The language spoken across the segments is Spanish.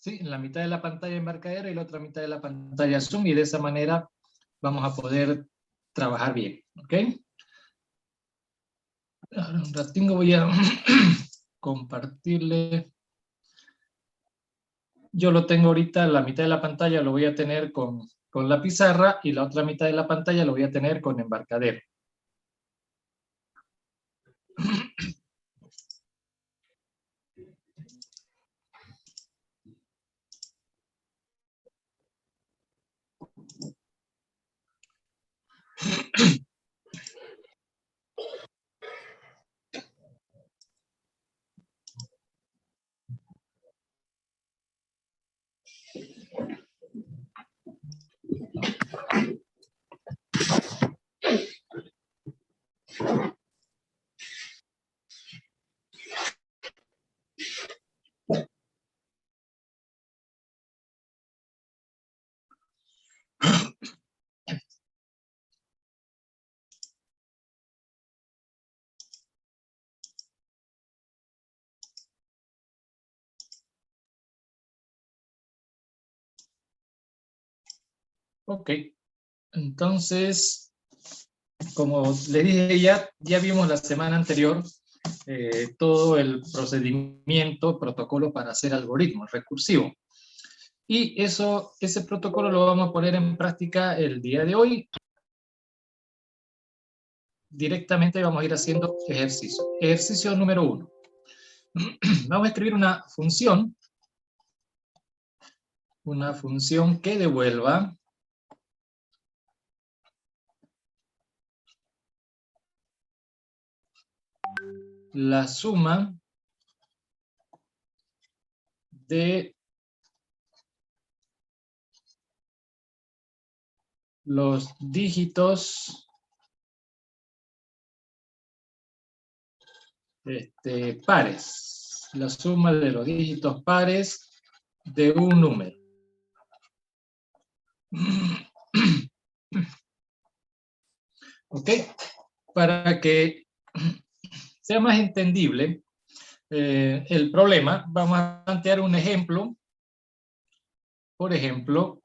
¿sí? En la mitad de la pantalla embarcadero y la otra mitad de la pantalla zoom, y de esa manera vamos a poder trabajar bien, ¿ok? Ahora un ratingo voy a compartirle. Yo lo tengo ahorita, la mitad de la pantalla lo voy a tener con la pizarra y la otra mitad de la pantalla lo voy a tener con embarcadero. Ok, entonces, como le dije, ya vimos la semana anterior todo el procedimiento, protocolo para hacer algoritmos recursivos. Y ese protocolo lo vamos a poner en práctica el día de hoy. Directamente vamos a ir haciendo ejercicio. Ejercicio número 1. Vamos a escribir una función que devuelva la suma de los dígitos pares. La suma de los dígitos pares de un número. ¿Ok? Para que sea más entendible el problema, vamos a plantear un ejemplo. Por ejemplo,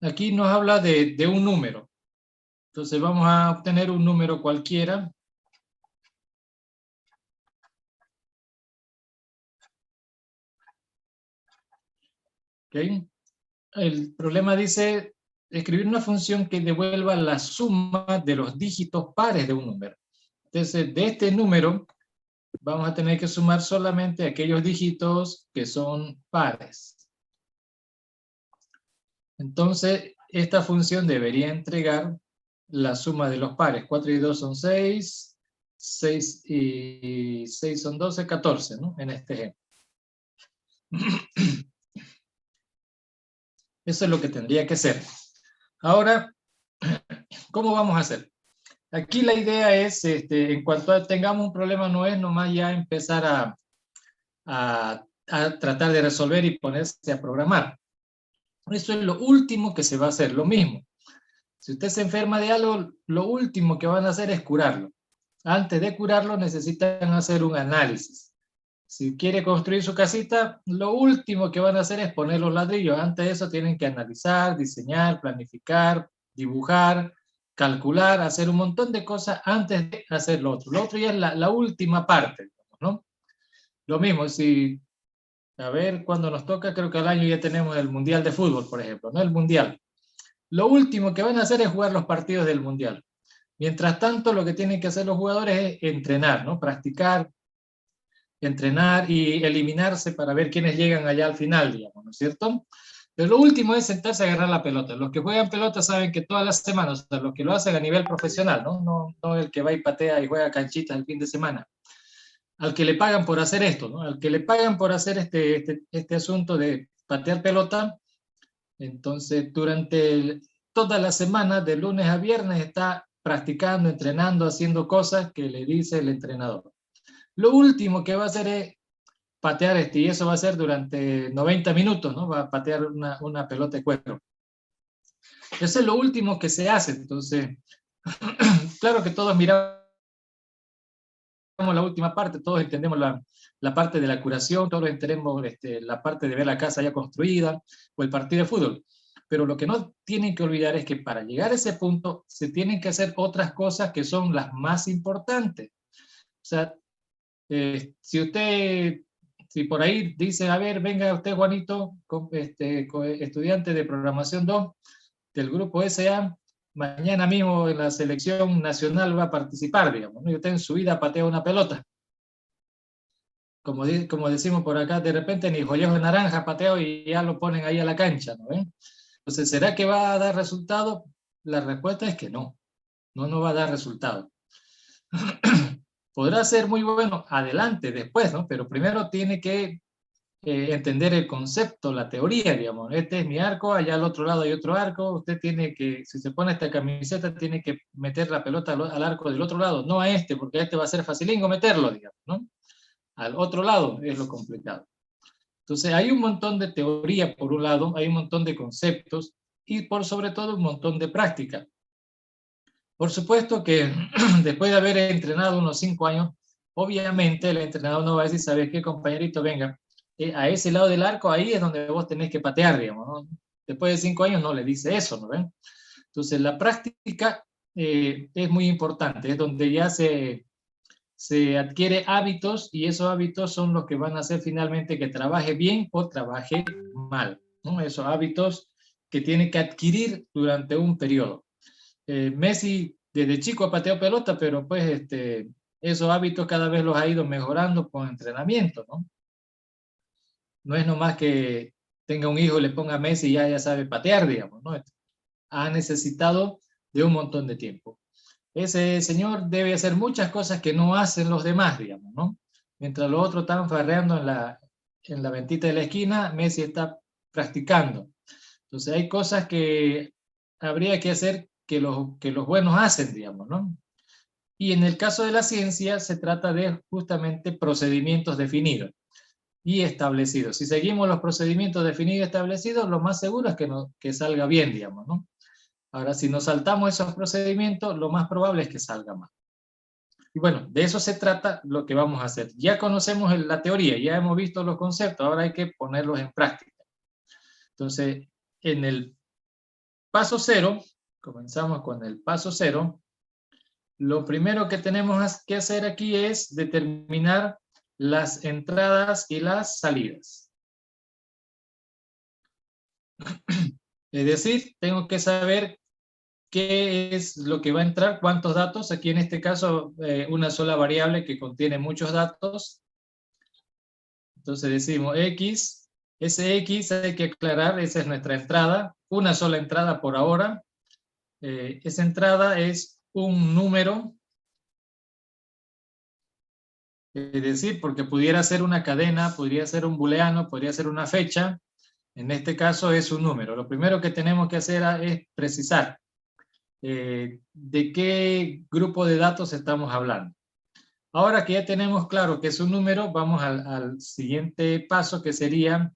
aquí nos habla de un número. Entonces vamos a obtener un número cualquiera. ¿Ok? El problema dice escribir una función que devuelva la suma de los dígitos pares de un número. Entonces, de este número vamos a tener que sumar solamente aquellos dígitos que son pares. Entonces, esta función debería entregar la suma de los pares. 4 y 2 son 6, 6 y 6 son 12, 14, ¿no? En este ejemplo. Eso es lo que tendría que ser. Ahora, ¿cómo vamos a hacer? Aquí la idea es, en cuanto tengamos un problema, no es nomás ya empezar a tratar de resolver y ponerse a programar. Eso es lo último que se va a hacer, lo mismo. Si usted se enferma de algo, lo último que van a hacer es curarlo. Antes de curarlo necesitan hacer un análisis. Si quiere construir su casita, lo último que van a hacer es poner los ladrillos. Antes de eso tienen que analizar, diseñar, planificar, dibujar, calcular, hacer un montón de cosas antes de hacer lo otro. Lo otro ya es la última parte, ¿no? Lo mismo, si, a ver, cuando nos toca, creo que al año ya tenemos el Mundial de Fútbol, por ejemplo, ¿no? El Mundial. Lo último que van a hacer es jugar los partidos del Mundial. Mientras tanto, lo que tienen que hacer los jugadores es entrenar, ¿no? Practicar, entrenar y eliminarse para ver quiénes llegan allá al final, digamos, ¿no es cierto? Pero lo último es sentarse a agarrar la pelota. Los que juegan pelota saben que todas las semanas, o sea, los que lo hacen a nivel profesional, ¿no? No el que va y patea y juega canchitas el fin de semana. Al que le pagan por hacer esto, ¿no? Al que le pagan por hacer este asunto de patear pelota, entonces durante toda la semana, de lunes a viernes, está practicando, entrenando, haciendo cosas que le dice el entrenador. Lo último que va a hacer es patear y eso va a ser durante 90 minutos, ¿no? Va a patear una pelota de cuero. Eso es lo último que se hace, entonces, claro que todos miramos la última parte, todos entendemos la parte de la curación, todos entendemos la parte de ver la casa ya construida, o el partido de fútbol. Pero lo que no tienen que olvidar es que para llegar a ese punto se tienen que hacer otras cosas que son las más importantes. O sea, si por ahí dice, a ver, venga usted Juanito, estudiante de programación 2 del grupo SA, mañana mismo en la selección nacional va a participar, digamos, ¿no? Y usted en su vida patea una pelota. Como decimos por acá, de repente ni joyejo de naranja pateo y ya lo ponen ahí a la cancha, ¿no ven? Entonces, ¿será que va a dar resultado? La respuesta es que no, no va a dar resultado. Podrá ser muy bueno adelante, después, ¿no? Pero primero tiene que entender el concepto, la teoría, digamos. Este es mi arco, allá al otro lado hay otro arco. Usted tiene que, si se pone esta camiseta, tiene que meter la pelota al arco del otro lado, no a este, porque a este va a ser facilingo meterlo, digamos, ¿no? Al otro lado es lo complicado. Entonces, hay un montón de teoría, por un lado, hay un montón de conceptos y por sobre todo un montón de práctica. Por supuesto que después de haber entrenado unos 5 años, obviamente el entrenador no va a decir, ¿sabes qué, compañerito? Venga, a ese lado del arco, ahí es donde vos tenés que patear, digamos, ¿no? Después de 5 años no le dice eso, ¿no ven? Entonces, la práctica es muy importante, es donde ya se adquiere hábitos y esos hábitos son los que van a hacer finalmente que trabaje bien o trabaje mal, ¿no? Esos hábitos que tiene que adquirir durante un periodo. Messi desde chico pateó pelota, pero pues esos hábitos cada vez los ha ido mejorando con entrenamiento, ¿no? No es nomás que tenga un hijo y le ponga a Messi y ya sabe patear, digamos, ¿no? Ha necesitado de un montón de tiempo. Ese señor debe hacer muchas cosas que no hacen los demás, digamos, ¿no? Mientras los otros están farreando en la ventita de la esquina, Messi está practicando. Entonces hay cosas que habría que hacer que los buenos hacen, digamos, ¿no? Y en el caso de la ciencia se trata de justamente procedimientos definidos y establecidos. Si seguimos los procedimientos definidos y establecidos, lo más seguro es que salga bien, digamos, ¿no? Ahora, si nos saltamos esos procedimientos, lo más probable es que salga mal. Y bueno, de eso se trata lo que vamos a hacer. Ya conocemos la teoría, ya hemos visto los conceptos, ahora hay que ponerlos en práctica. Entonces, en el paso 0, comenzamos con el paso 0, lo primero que tenemos que hacer aquí es determinar las entradas y las salidas. Es decir, tengo que saber qué es lo que va a entrar, cuántos datos. Aquí en este caso, una sola variable que contiene muchos datos. Entonces decimos X. Ese X hay que aclarar, esa es nuestra entrada. Una sola entrada por ahora. Esa entrada es un número. Es decir, porque pudiera ser una cadena, podría ser un booleano, podría ser una fecha. En este caso es un número. Lo primero que tenemos que hacer es precisar de qué grupo de datos estamos hablando. Ahora que ya tenemos claro que es un número, vamos al siguiente paso, que sería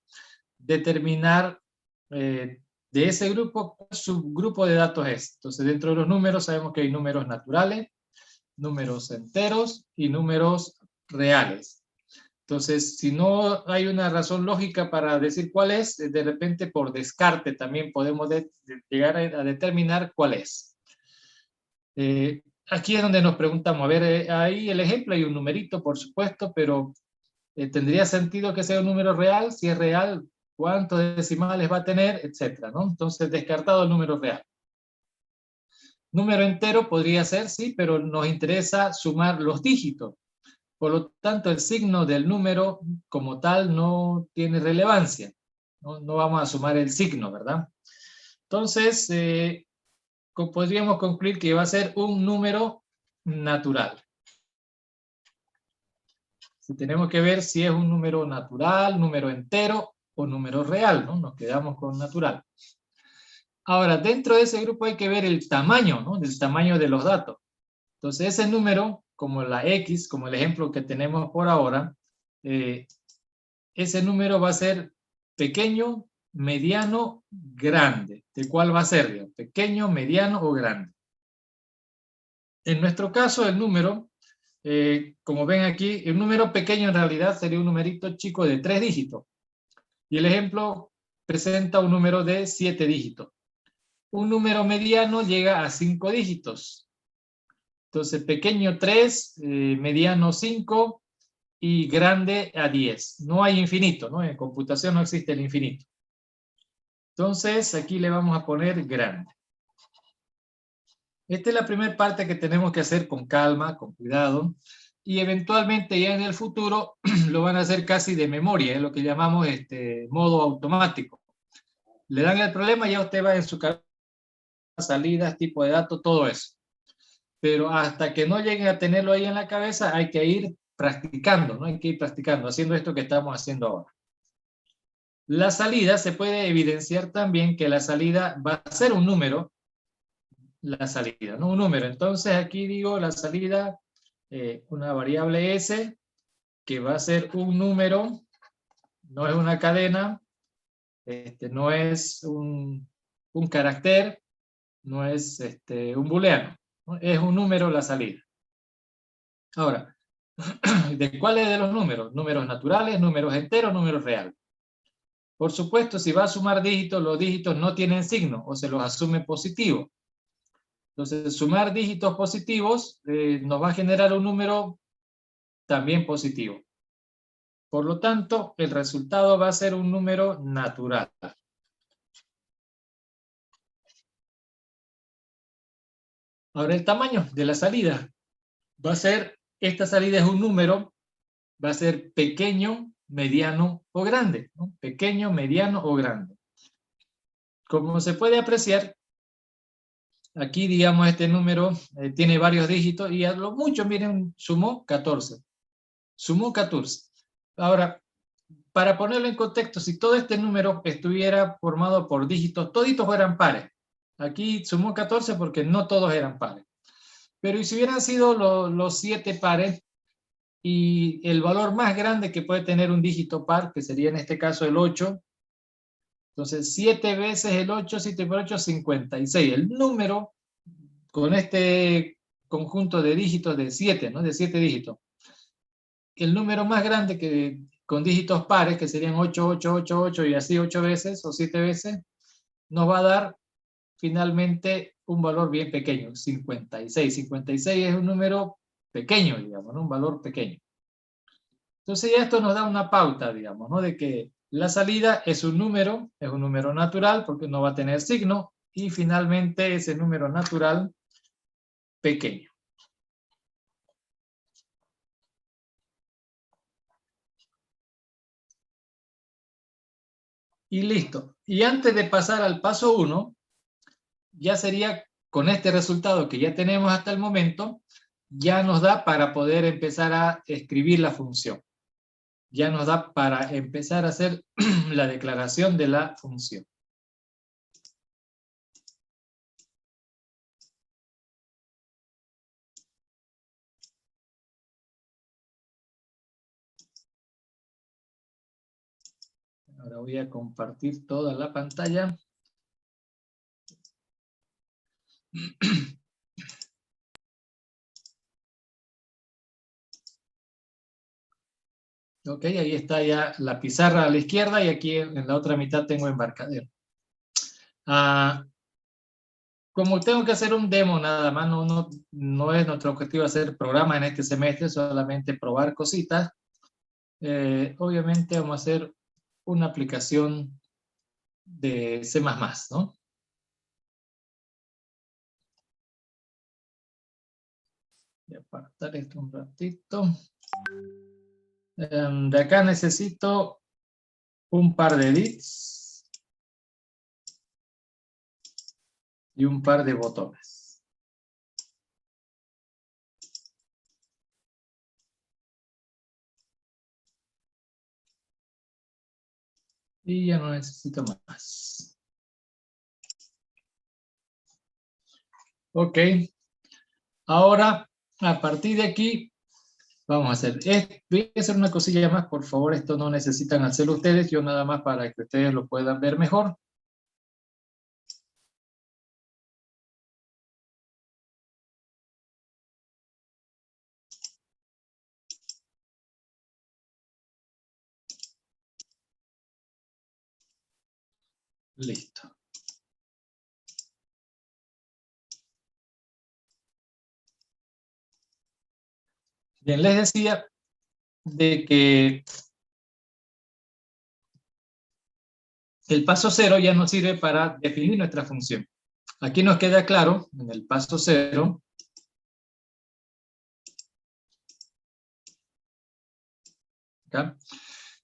determinar de ese grupo cuál subgrupo de datos es. Entonces, dentro de los números sabemos que hay números naturales, números enteros y números reales. Entonces, si no hay una razón lógica para decir cuál es, de repente por descarte también podemos llegar a determinar cuál es. Aquí es donde nos preguntamos, a ver, ahí el ejemplo hay un numerito, por supuesto, pero ¿tendría sentido que sea un número real? Si es real, ¿cuántos decimales va a tener? Etcétera, ¿no? Entonces, descartado el número real. Número entero podría ser, sí, pero nos interesa sumar los dígitos. Por lo tanto, el signo del número como tal no tiene relevancia. No vamos a sumar el signo, ¿verdad? Entonces, podríamos concluir que va a ser un número natural. Si tenemos que ver si es un número natural, número entero o número real, ¿no? Nos quedamos con natural. Ahora, dentro de ese grupo hay que ver el tamaño, ¿no? El tamaño de los datos. Entonces, ese número, como la X, como el ejemplo que tenemos por ahora, ese número va a ser pequeño, mediano, grande. ¿De cuál va a ser? Digamos? Pequeño, mediano o grande. En nuestro caso, el número como ven aquí, un número pequeño en realidad sería un numerito chico de 3 dígitos. Y el ejemplo presenta un número de 7 dígitos. Un número mediano llega a 5 dígitos. Entonces, pequeño 3, mediano 5 y grande a 10. No hay infinito, ¿no? En computación no existe el infinito. Entonces, aquí le vamos a poner grande. Esta es la primera parte que tenemos que hacer con calma, con cuidado, y eventualmente ya en el futuro lo van a hacer casi de memoria, es lo que llamamos modo automático. Le dan el problema, ya usted va en su cabeza, salidas, tipo de datos, todo eso. Pero hasta que no lleguen a tenerlo ahí en la cabeza, hay que ir practicando, ¿no? Hay que ir practicando, haciendo esto que estamos haciendo ahora. La salida, se puede evidenciar también que la salida va a ser un número, la salida, ¿no? Un número. Entonces aquí digo la salida, una variable S, que va a ser un número, no es una cadena, no es un carácter, no es un booleano, ¿no? Es un número la salida. Ahora, ¿de cuáles de los números? Números naturales, números enteros, números reales. Por supuesto, si va a sumar dígitos, los dígitos no tienen signo o se los asume positivo. Entonces, sumar dígitos positivos nos va a generar un número también positivo. Por lo tanto, el resultado va a ser un número natural. Ahora, el tamaño de la salida va a ser, esta salida es un número, va a ser pequeño, mediano o grande, ¿no? Pequeño, mediano o grande. Como se puede apreciar, aquí, digamos, este número tiene varios dígitos y a lo mucho, miren, sumó 14. Sumó 14. Ahora, para ponerlo en contexto, si todo este número estuviera formado por dígitos, toditos fueran pares. Aquí sumó 14 porque no todos eran pares. Pero ¿y si hubieran sido los 7 pares y el valor más grande que puede tener un dígito par, que sería en este caso el 8? Entonces, 7 veces el 8, 7 por 8, 56. El número con este conjunto de dígitos de 7, ¿no? De 7 dígitos. El número más grande que con dígitos pares, que serían 8, 8, 8, 8 y así 8 veces o 7 veces, nos va a dar finalmente un valor bien pequeño, 56. 56 es un número pequeño, digamos, ¿no? Un valor pequeño. Entonces ya esto nos da una pauta, digamos, ¿no? De que la salida es un número natural porque no va a tener signo y finalmente ese número natural pequeño. Y listo. Y antes de pasar al paso 1, ya sería con este resultado que ya tenemos hasta el momento, ya nos da para poder empezar a escribir la función. Ya nos da para empezar a hacer la declaración de la función. Ahora voy a compartir toda la pantalla. Ok, ahí está ya la pizarra a la izquierda y aquí en la otra mitad tengo embarcadero. Como tengo que hacer un demo nada más, no es nuestro objetivo hacer programas en este semestre, solamente probar cositas. Obviamente vamos a hacer una aplicación de C++, ¿no? Voy a apartar esto un ratito. De acá necesito un par de edits y un par de botones. Y ya no necesito más. Ok. Ahora, a partir de aquí, vamos a hacer, voy a hacer una cosilla más, por favor, esto no necesitan hacerlo ustedes, yo nada más para que ustedes lo puedan ver mejor. Listo. Bien, les decía de que el paso 0 ya nos sirve para definir nuestra función. Aquí nos queda claro, en el paso 0, ¿acá?,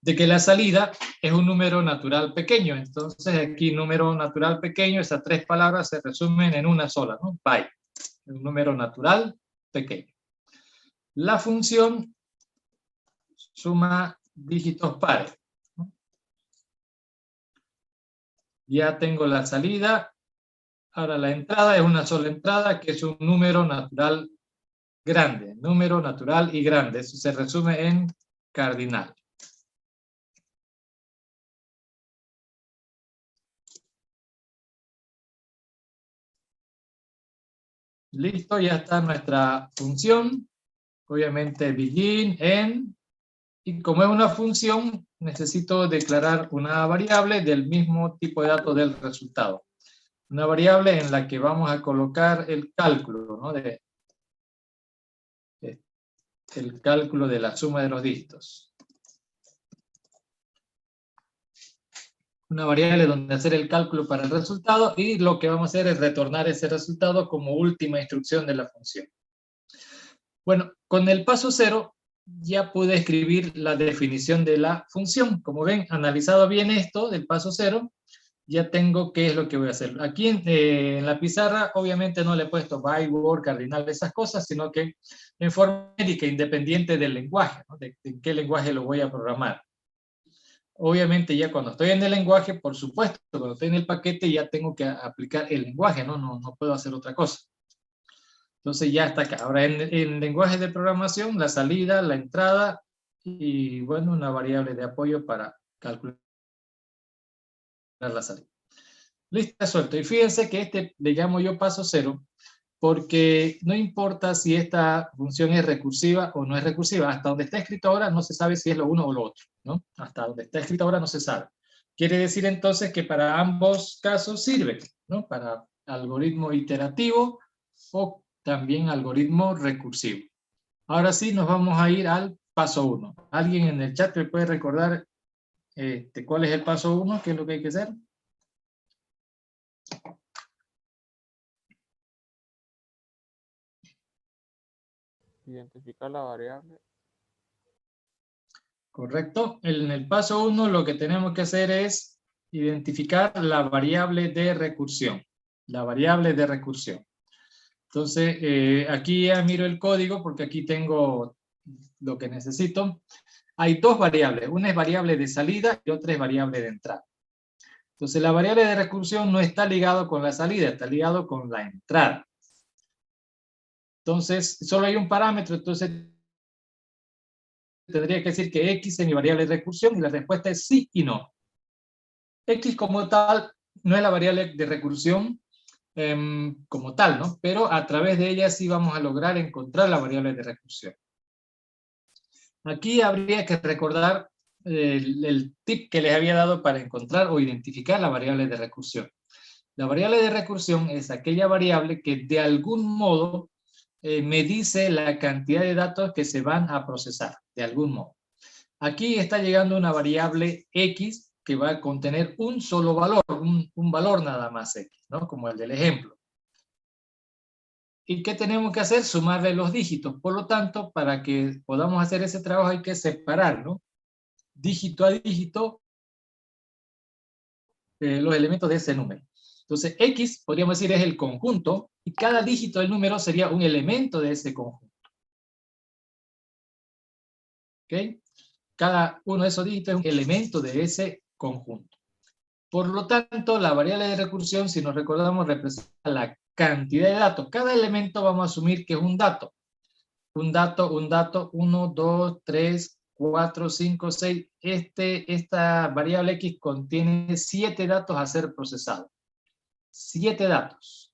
de que la salida es un número natural pequeño. Entonces aquí número natural pequeño, esas tres palabras se resumen en una sola, ¿no? Pi, un número natural pequeño. La función suma dígitos pares, ¿no? Ya tengo la salida. Ahora la entrada es una sola entrada, que es un número natural grande. Número natural y grande. Eso se resume en cardinal. Listo, ya está nuestra función. Obviamente begin, end. Y como es una función, necesito declarar una variable del mismo tipo de datos del resultado. Una variable en la que vamos a colocar el cálculo, ¿no? El cálculo de la suma de los dígitos. Una variable donde hacer el cálculo para el resultado, y lo que vamos a hacer es retornar ese resultado como última instrucción de la función. Bueno, con el paso 0 ya pude escribir la definición de la función. Como ven, analizado bien esto del paso 0, ya tengo qué es lo que voy a hacer. Aquí en la pizarra obviamente no le he puesto by, word, cardinal, esas cosas, sino que en forma numérica, independiente del lenguaje, ¿no? de qué lenguaje lo voy a programar. Obviamente ya cuando estoy en el lenguaje, por supuesto, cuando estoy en el paquete ya tengo que aplicar el lenguaje, no puedo hacer otra cosa. Entonces ya está acá. Ahora en lenguaje de programación, la salida, la entrada y bueno, una variable de apoyo para calcular la salida. Listo, suelto. Y fíjense que este le llamo yo paso 0 porque no importa si esta función es recursiva o no es recursiva. Hasta donde está escrito ahora no se sabe si es lo uno o lo otro, ¿no? Hasta donde está escrito ahora no se sabe. Quiere decir entonces que para ambos casos sirve, ¿no? Para algoritmo iterativo o también algoritmo recursivo. Ahora sí nos vamos a ir al paso 1. ¿Alguien en el chat me puede recordar cuál es el paso 1? ¿Qué es lo que hay que hacer? Identificar la variable. Correcto. En el paso 1 lo que tenemos que hacer es identificar la variable de recursión. La variable de recursión. Entonces, aquí ya miro el código porque aquí tengo lo que necesito. Hay dos variables. Una es variable de salida y otra es variable de entrada. Entonces, la variable de recursión no está ligado con la salida, está ligado con la entrada. Entonces, solo hay un parámetro, entonces tendría que decir que X es mi variable de recursión y la respuesta es sí y no. X como tal no es la variable de recursión como tal, ¿no? Pero a través de ella sí vamos a lograr encontrar la variable de recursión. Aquí habría que recordar el tip que les había dado para encontrar o identificar la variable de recursión. La variable de recursión es aquella variable que de algún modo me dice la cantidad de datos que se van a procesar, de algún modo. Aquí está llegando una variable X que va a contener un solo valor, un valor nada más X, ¿no? Como el del ejemplo. ¿Y qué tenemos que hacer? Sumarle los dígitos. Por lo tanto, para que podamos hacer ese trabajo hay que separar, ¿no? Dígito a dígito los elementos de ese número. Entonces, X, podríamos decir, es el conjunto y cada dígito del número sería un elemento de ese conjunto. ¿Ok? Cada uno de esos dígitos es un elemento de ese conjunto. Por lo tanto, la variable de recursión, si nos recordamos, representa la cantidad de datos. Cada elemento vamos a asumir que es un dato. Un dato, 1, 2, 3, 4, 5, 6. Esta variable X contiene 7 datos a ser procesados. 7 datos.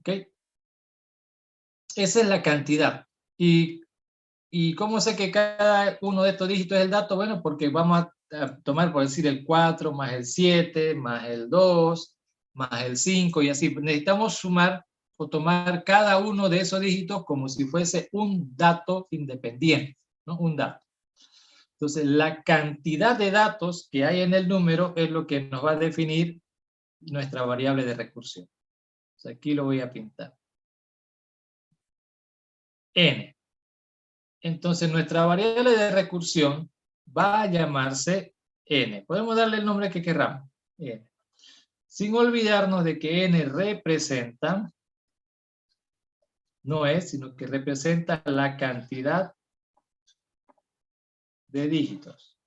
¿Ok? Esa es la cantidad. Y ¿Y cómo sé que cada uno de estos dígitos es el dato? Bueno, porque vamos a tomar, por decir, el 4 más el 7 más el 2 más el 5 y así. Necesitamos sumar o tomar cada uno de esos dígitos como si fuese un dato independiente, ¿no? Un dato. Entonces, la cantidad de datos que hay en el número es lo que nos va a definir nuestra variable de recursión. Entonces, aquí lo voy a pintar. N. Entonces, nuestra variable de recursión va a llamarse N. Podemos darle el nombre que queramos. N. Sin olvidarnos de que N representa, no es, sino que representa la cantidad de dígitos.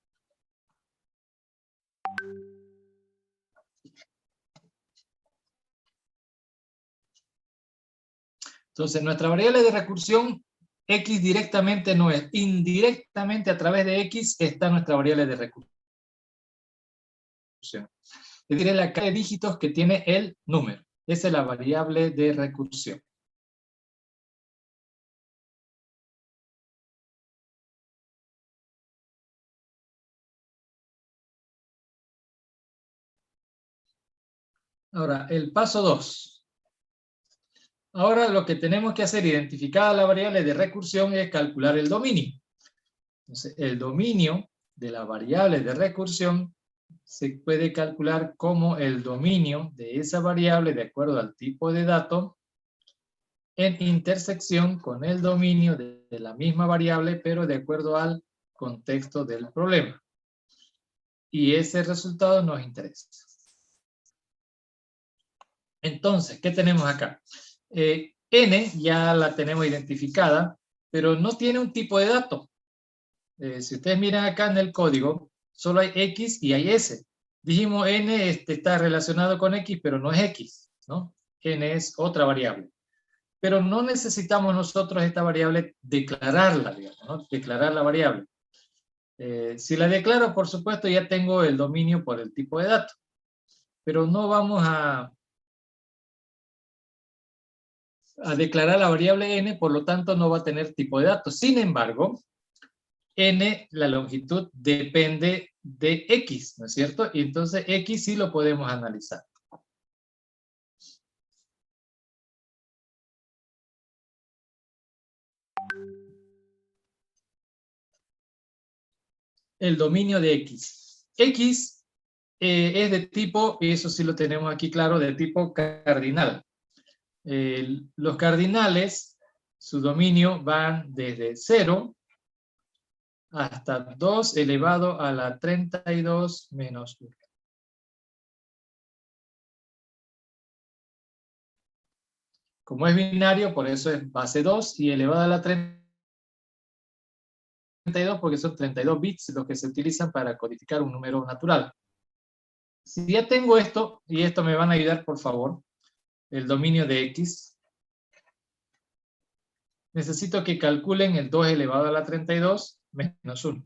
Entonces, nuestra variable de recursión, X directamente no es. Indirectamente a través de X está nuestra variable de recursión. Es decir, es la cantidad de dígitos que tiene el número. Esa es la variable de recursión. Ahora, el paso 2. Ahora lo que tenemos que hacer, identificada la variable de recursión, es calcular el dominio. Entonces, el dominio de la variable de recursión se puede calcular como el dominio de esa variable de acuerdo al tipo de dato en intersección con el dominio de la misma variable, pero de acuerdo al contexto del problema. Y ese resultado nos interesa. Entonces, ¿qué tenemos acá? N ya la tenemos identificada, pero no tiene un tipo de dato. Si ustedes miran acá en el código, solo hay X y hay S. Dijimos N está relacionado con X, pero no es X, ¿no? N es otra variable. Pero no necesitamos nosotros esta variable declararla, digamos, ¿no? Declarar la variable. Si la declaro, por supuesto, ya tengo el dominio por el tipo de dato. Pero no vamos a declarar la variable n, por lo tanto no va a tener tipo de datos. Sin embargo, n, la longitud, depende de x, ¿no es cierto? Y entonces x sí lo podemos analizar. El dominio de x. X es de tipo, y eso sí lo tenemos aquí claro, de tipo cardinal. Los cardinales, su dominio van desde 0 hasta 2 elevado a la 32 menos 1. Como es binario, por eso es base 2 y elevado a la 32 porque son 32 bits los que se utilizan para codificar un número natural. Si ya tengo esto, y esto me van a ayudar por favor, el dominio de x, necesito que calculen el 2 elevado a la 32 menos 1.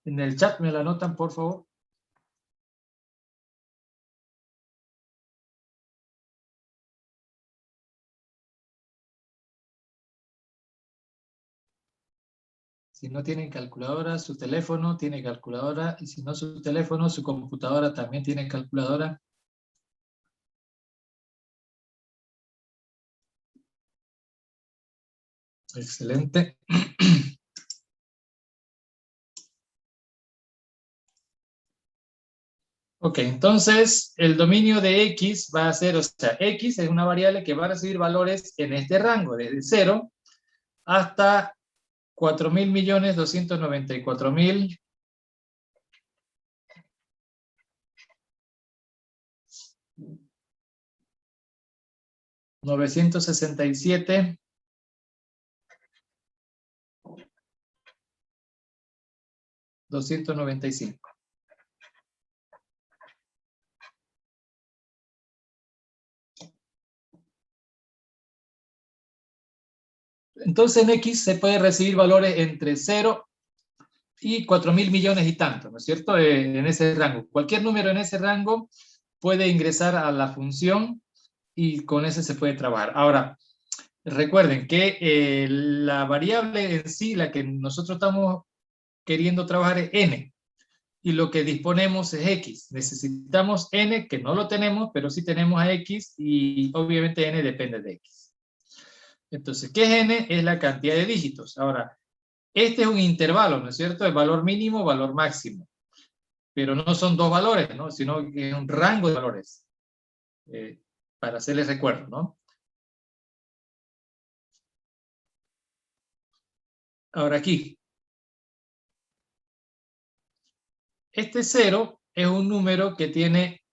En el chat me la anotan, por favor. Si no tienen calculadora, su teléfono tiene calculadora, y si no su teléfono, su computadora también tiene calculadora. Excelente. Ok, entonces el dominio de x va a ser, o sea, x es una variable que va a recibir valores en este rango, desde 0 hasta 4.294.000 967 295. Entonces en X se puede recibir valores entre 0 y 4.000 millones y tanto, ¿no es cierto? En ese rango. Cualquier número en ese rango puede ingresar a la función y con ese se puede trabajar. Ahora, recuerden que la variable en sí, la que nosotros estamos queriendo trabajar es n, y lo que disponemos es x. Necesitamos n, que no lo tenemos, pero sí tenemos a x, y obviamente n depende de x. Entonces, ¿qué es n? Es la cantidad de dígitos. Ahora, este es un intervalo, ¿no es cierto? El valor mínimo, valor máximo. Pero no son dos valores, ¿no? Sino que es un rango de valores. Para hacerles recuerdo, ¿no? Ahora aquí, este 0 es un número que tiene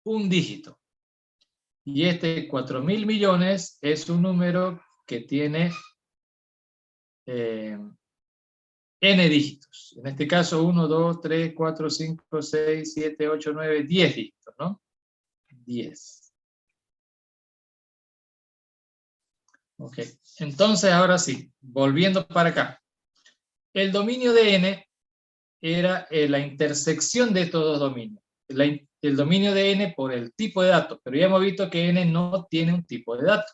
un dígito. Y este 4.000 millones es un número que tiene n dígitos. En este caso, 1, 2, 3, 4, 5, 6, 7, 8, 9, 10 dígitos, ¿no? 10. Ok. Entonces, ahora sí, volviendo para acá. El dominio de n era la intersección de estos dos dominios. El dominio de n por el tipo de dato, pero ya hemos visto que n no tiene un tipo de dato.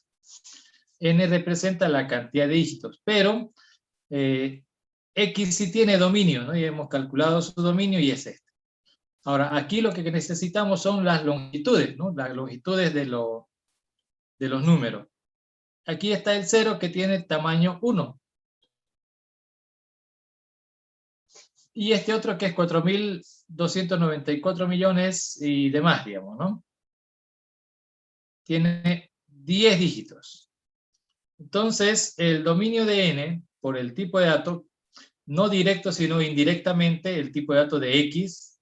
N representa la cantidad de dígitos, pero X sí tiene dominio, ¿no? Y hemos calculado su dominio y es este. Ahora, aquí lo que necesitamos son las longitudes, ¿no? Las longitudes de los números. Aquí está el 0 que tiene tamaño 1. Y este otro que es 4.294 millones y demás, digamos, ¿no? Tiene 10 dígitos. Entonces, el dominio de n, por el tipo de dato, no directo, sino indirectamente, el tipo de dato de x.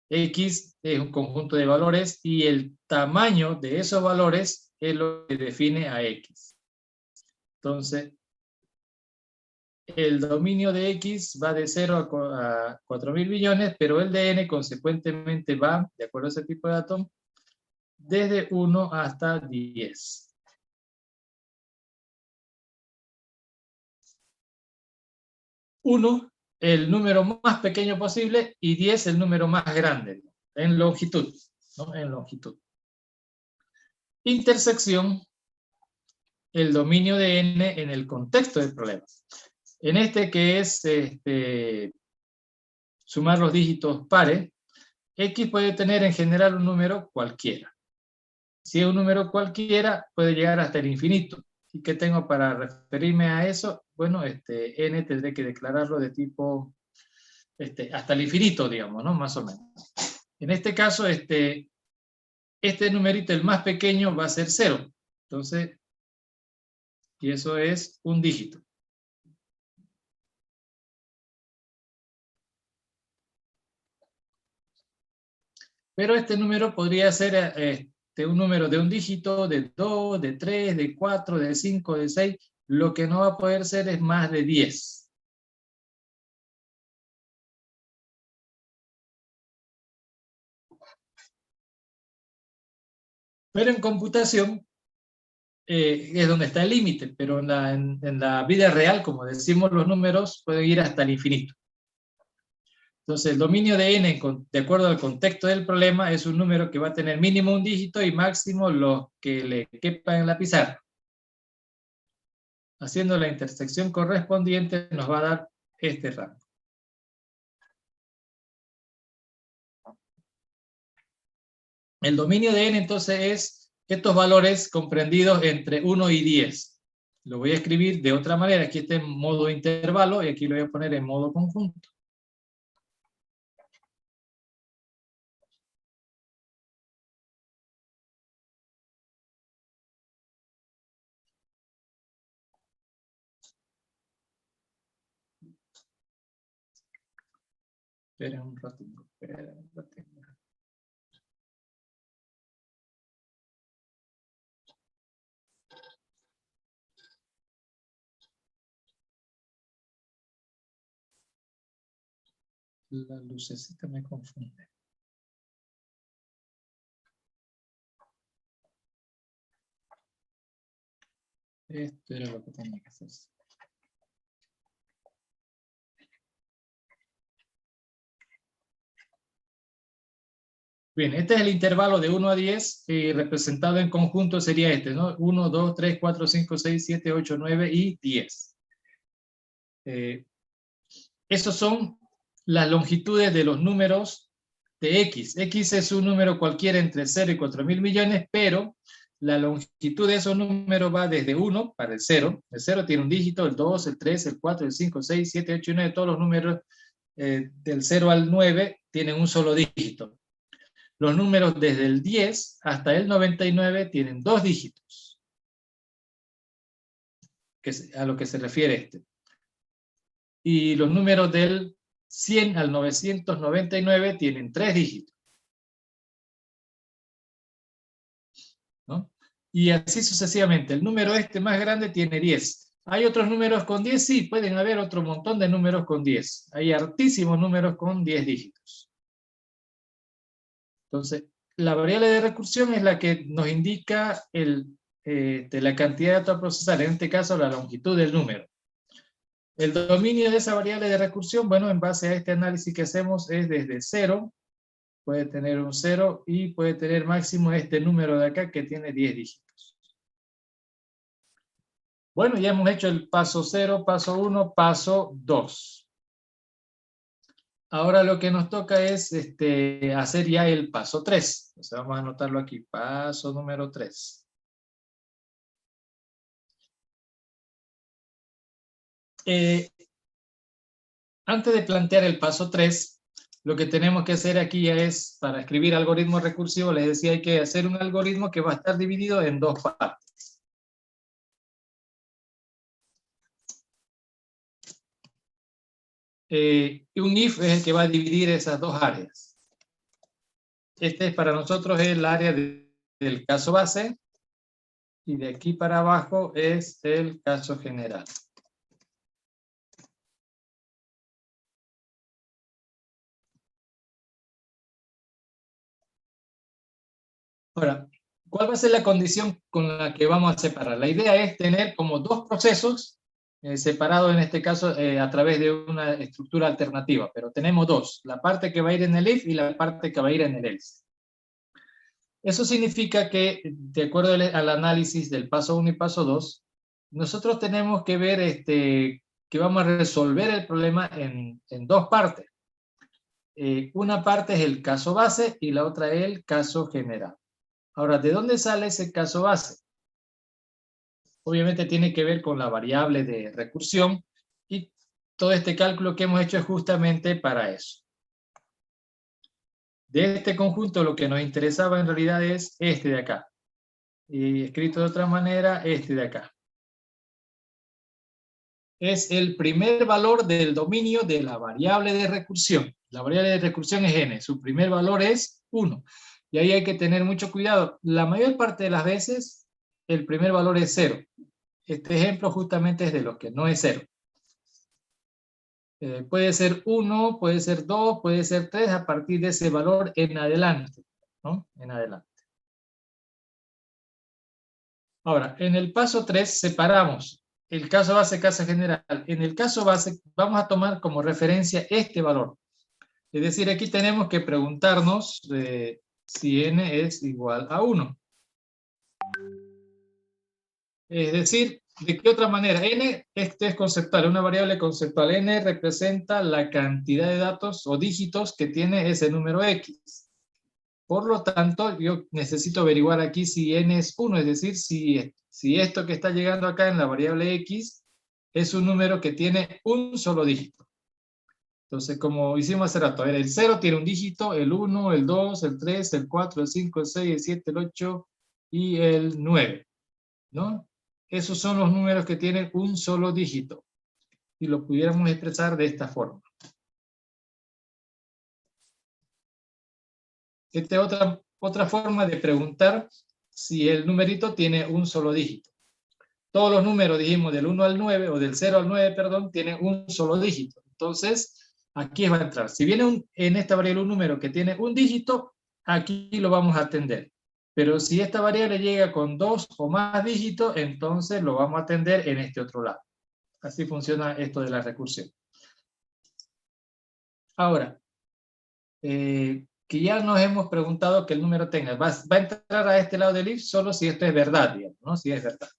X es un conjunto de valores y el tamaño de esos valores es lo que define a x. Entonces, el dominio de x va de 0 a 4.000 millones, pero el de n consecuentemente va, de acuerdo a ese tipo de dato, desde 1 hasta 10. 1, el número más pequeño posible, y 10, el número más grande, en longitud, ¿no? En longitud. Intersección, el dominio de n en el contexto del problema. En este que es sumar los dígitos pares, x puede tener en general un número cualquiera. Si es un número cualquiera, puede llegar hasta el infinito. ¿Y qué tengo para referirme a eso? Bueno, n tendré que declararlo de tipo hasta el infinito, digamos, ¿no? Más o menos. En este caso, este numerito, el más pequeño, va a ser 0. Entonces, y eso es un dígito. Pero este número podría ser un número de un dígito, de 2, de 3, de 4, de 5, de 6. Lo que no va a poder ser es más de 10. Pero en computación es donde está el límite, pero en la vida real, como decimos, los números pueden ir hasta el infinito. Entonces, el dominio de n, de acuerdo al contexto del problema, es un número que va a tener mínimo un dígito y máximo los que le quepan en la pizarra. Haciendo la intersección correspondiente nos va a dar este rango. El dominio de n entonces es estos valores comprendidos entre 1 y 10. Lo voy a escribir de otra manera. Aquí está en modo intervalo y aquí lo voy a poner en modo conjunto. Espera un ratito. La lucecita me confunde. Esto era lo que tenía que hacer. Bien, este es el intervalo de 1 a 10, representado en conjunto sería este, ¿no? 1, 2, 3, 4, 5, 6, 7, 8, 9 y 10. Esos son las longitudes de los números de X. X es un número cualquiera entre 0 y 4.000 millones, pero la longitud de esos números va desde 1 para el 0. El 0 tiene un dígito, el 2, el 3, el 4, el 5, 6, 7, 8 y 9. Todos los números del 0 al 9 tienen un solo dígito. Los números desde el 10 hasta el 99 tienen dos dígitos, que es a lo que se refiere este. Y los números del 100 al 999 tienen tres dígitos, ¿no? Y así sucesivamente. El número este más grande tiene 10. ¿Hay otros números con 10? Sí, pueden haber otro montón de números con 10. Hay hartísimos números con 10 dígitos. Entonces, la variable de recursión es la que nos indica la cantidad de datos a procesar, en este caso la longitud del número. El dominio de esa variable de recursión, bueno, en base a este análisis que hacemos, es desde 0, puede tener un 0 y puede tener máximo este número de acá que tiene 10 dígitos. Bueno, ya hemos hecho el paso 0, paso 1, paso 2. Ahora lo que nos toca es hacer ya el paso 3. O sea, vamos a anotarlo aquí, paso número 3. Antes de plantear el paso 3, lo que tenemos que hacer aquí ya es, para escribir algoritmo recursivo, les decía, hay que hacer un algoritmo que va a estar dividido en dos partes. Un if es el que va a dividir esas dos áreas. Este es para nosotros el área del caso base, y de aquí para abajo es el caso general. Ahora, ¿cuál va a ser la condición con la que vamos a separar? La idea es tener como dos procesos separados, en este caso, a través de una estructura alternativa, pero tenemos dos, la parte que va a ir en el if y la parte que va a ir en el else. Eso significa que, de acuerdo al análisis del paso 1 y paso 2, nosotros tenemos que ver que vamos a resolver el problema en dos partes. Una parte es el caso base y la otra es el caso general. Ahora, ¿de dónde sale ese caso base? Obviamente tiene que ver con la variable de recursión, y todo este cálculo que hemos hecho es justamente para eso. De este conjunto lo que nos interesaba en realidad es este de acá. Y escrito de otra manera, este de acá. Es el primer valor del dominio de la variable de recursión. La variable de recursión es n, su primer valor es 1. Y ahí hay que tener mucho cuidado. La mayor parte de las veces el primer valor es 0. Este ejemplo justamente es de los que no es 0. Puede ser 1, puede ser 2, puede ser 3, a partir de ese valor en adelante, ¿no? En adelante. Ahora, en el paso 3 separamos el caso base, caso general. En el caso base vamos a tomar como referencia este valor. Es decir, aquí tenemos que preguntarnos si n es igual a 1. Es decir, ¿de qué otra manera? N es conceptual, una variable conceptual. N representa la cantidad de datos o dígitos que tiene ese número X. Por lo tanto, yo necesito averiguar aquí si n es 1, es decir, si esto que está llegando acá en la variable X es un número que tiene un solo dígito. Entonces, como hicimos hace rato, el 0 tiene un dígito, el 1, el 2, el 3, el 4, el 5, el 6, el 7, el 8 y el 9, ¿no? Esos son los números que tienen un solo dígito. Y lo pudiéramos expresar de esta forma. Esta es otra forma de preguntar si el numerito tiene un solo dígito. Todos los números, dijimos, del 1 al 9, o del 0 al 9, perdón, tienen un solo dígito. Entonces, aquí va a entrar. Si viene en esta variable un número que tiene un dígito, aquí lo vamos a atender. Pero si esta variable llega con 2 o más dígitos, entonces lo vamos a atender en este otro lado. Así funciona esto de la recursión. Ahora, que ya nos hemos preguntado que el número tenga. Va a entrar a este lado del if solo si esto es verdad, digamos, ¿no? Si es verdad.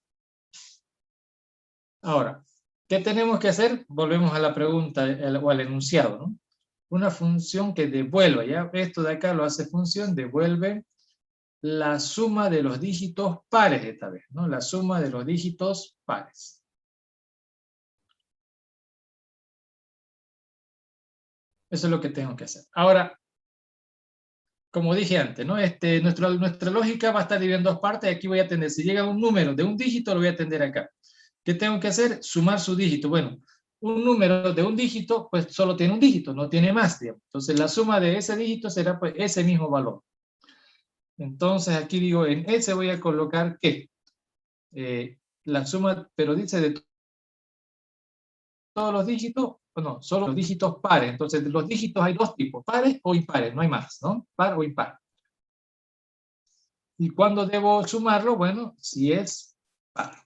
Ahora, ¿qué tenemos que hacer? Volvemos a la pregunta o al enunciado, ¿no? Una función que devuelva, ya esto de acá lo hace función, devuelve la suma de los dígitos pares esta vez, ¿no? La suma de los dígitos pares. Eso es lo que tengo que hacer. Ahora, como dije antes, ¿no? Nuestra lógica va a estar dividida en dos partes. Aquí voy a tener, si llega un número de un dígito, lo voy a atender acá. ¿Qué tengo que hacer? Sumar su dígito. Bueno, un número de un dígito, pues solo tiene un dígito, no tiene más, digamos. Entonces, la suma de ese dígito será pues ese mismo valor. Entonces, aquí digo, en ese voy a colocar ¿qué? La suma, pero dice de todos los dígitos, o no, solo los dígitos pares. Entonces, de los dígitos hay dos tipos, pares o impares, no hay más, ¿no? Par o impar. ¿Y cuándo debo sumarlo? Bueno, si es par.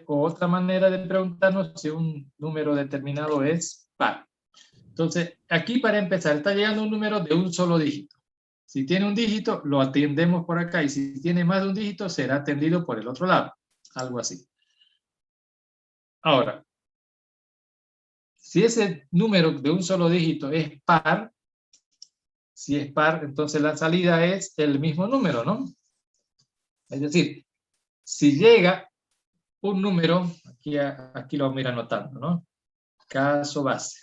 Otra manera de preguntarnos si un número determinado es par. Entonces, aquí para empezar, está llegando un número de un solo dígito. Si tiene un dígito, lo atendemos por acá, y si tiene más de un dígito, será atendido por el otro lado. Algo así. Ahora, si ese número de un solo dígito es par, si es par, entonces la salida es el mismo número, ¿no? Es decir, si llega un número, aquí lo vamos a ir anotando, ¿no? Caso base.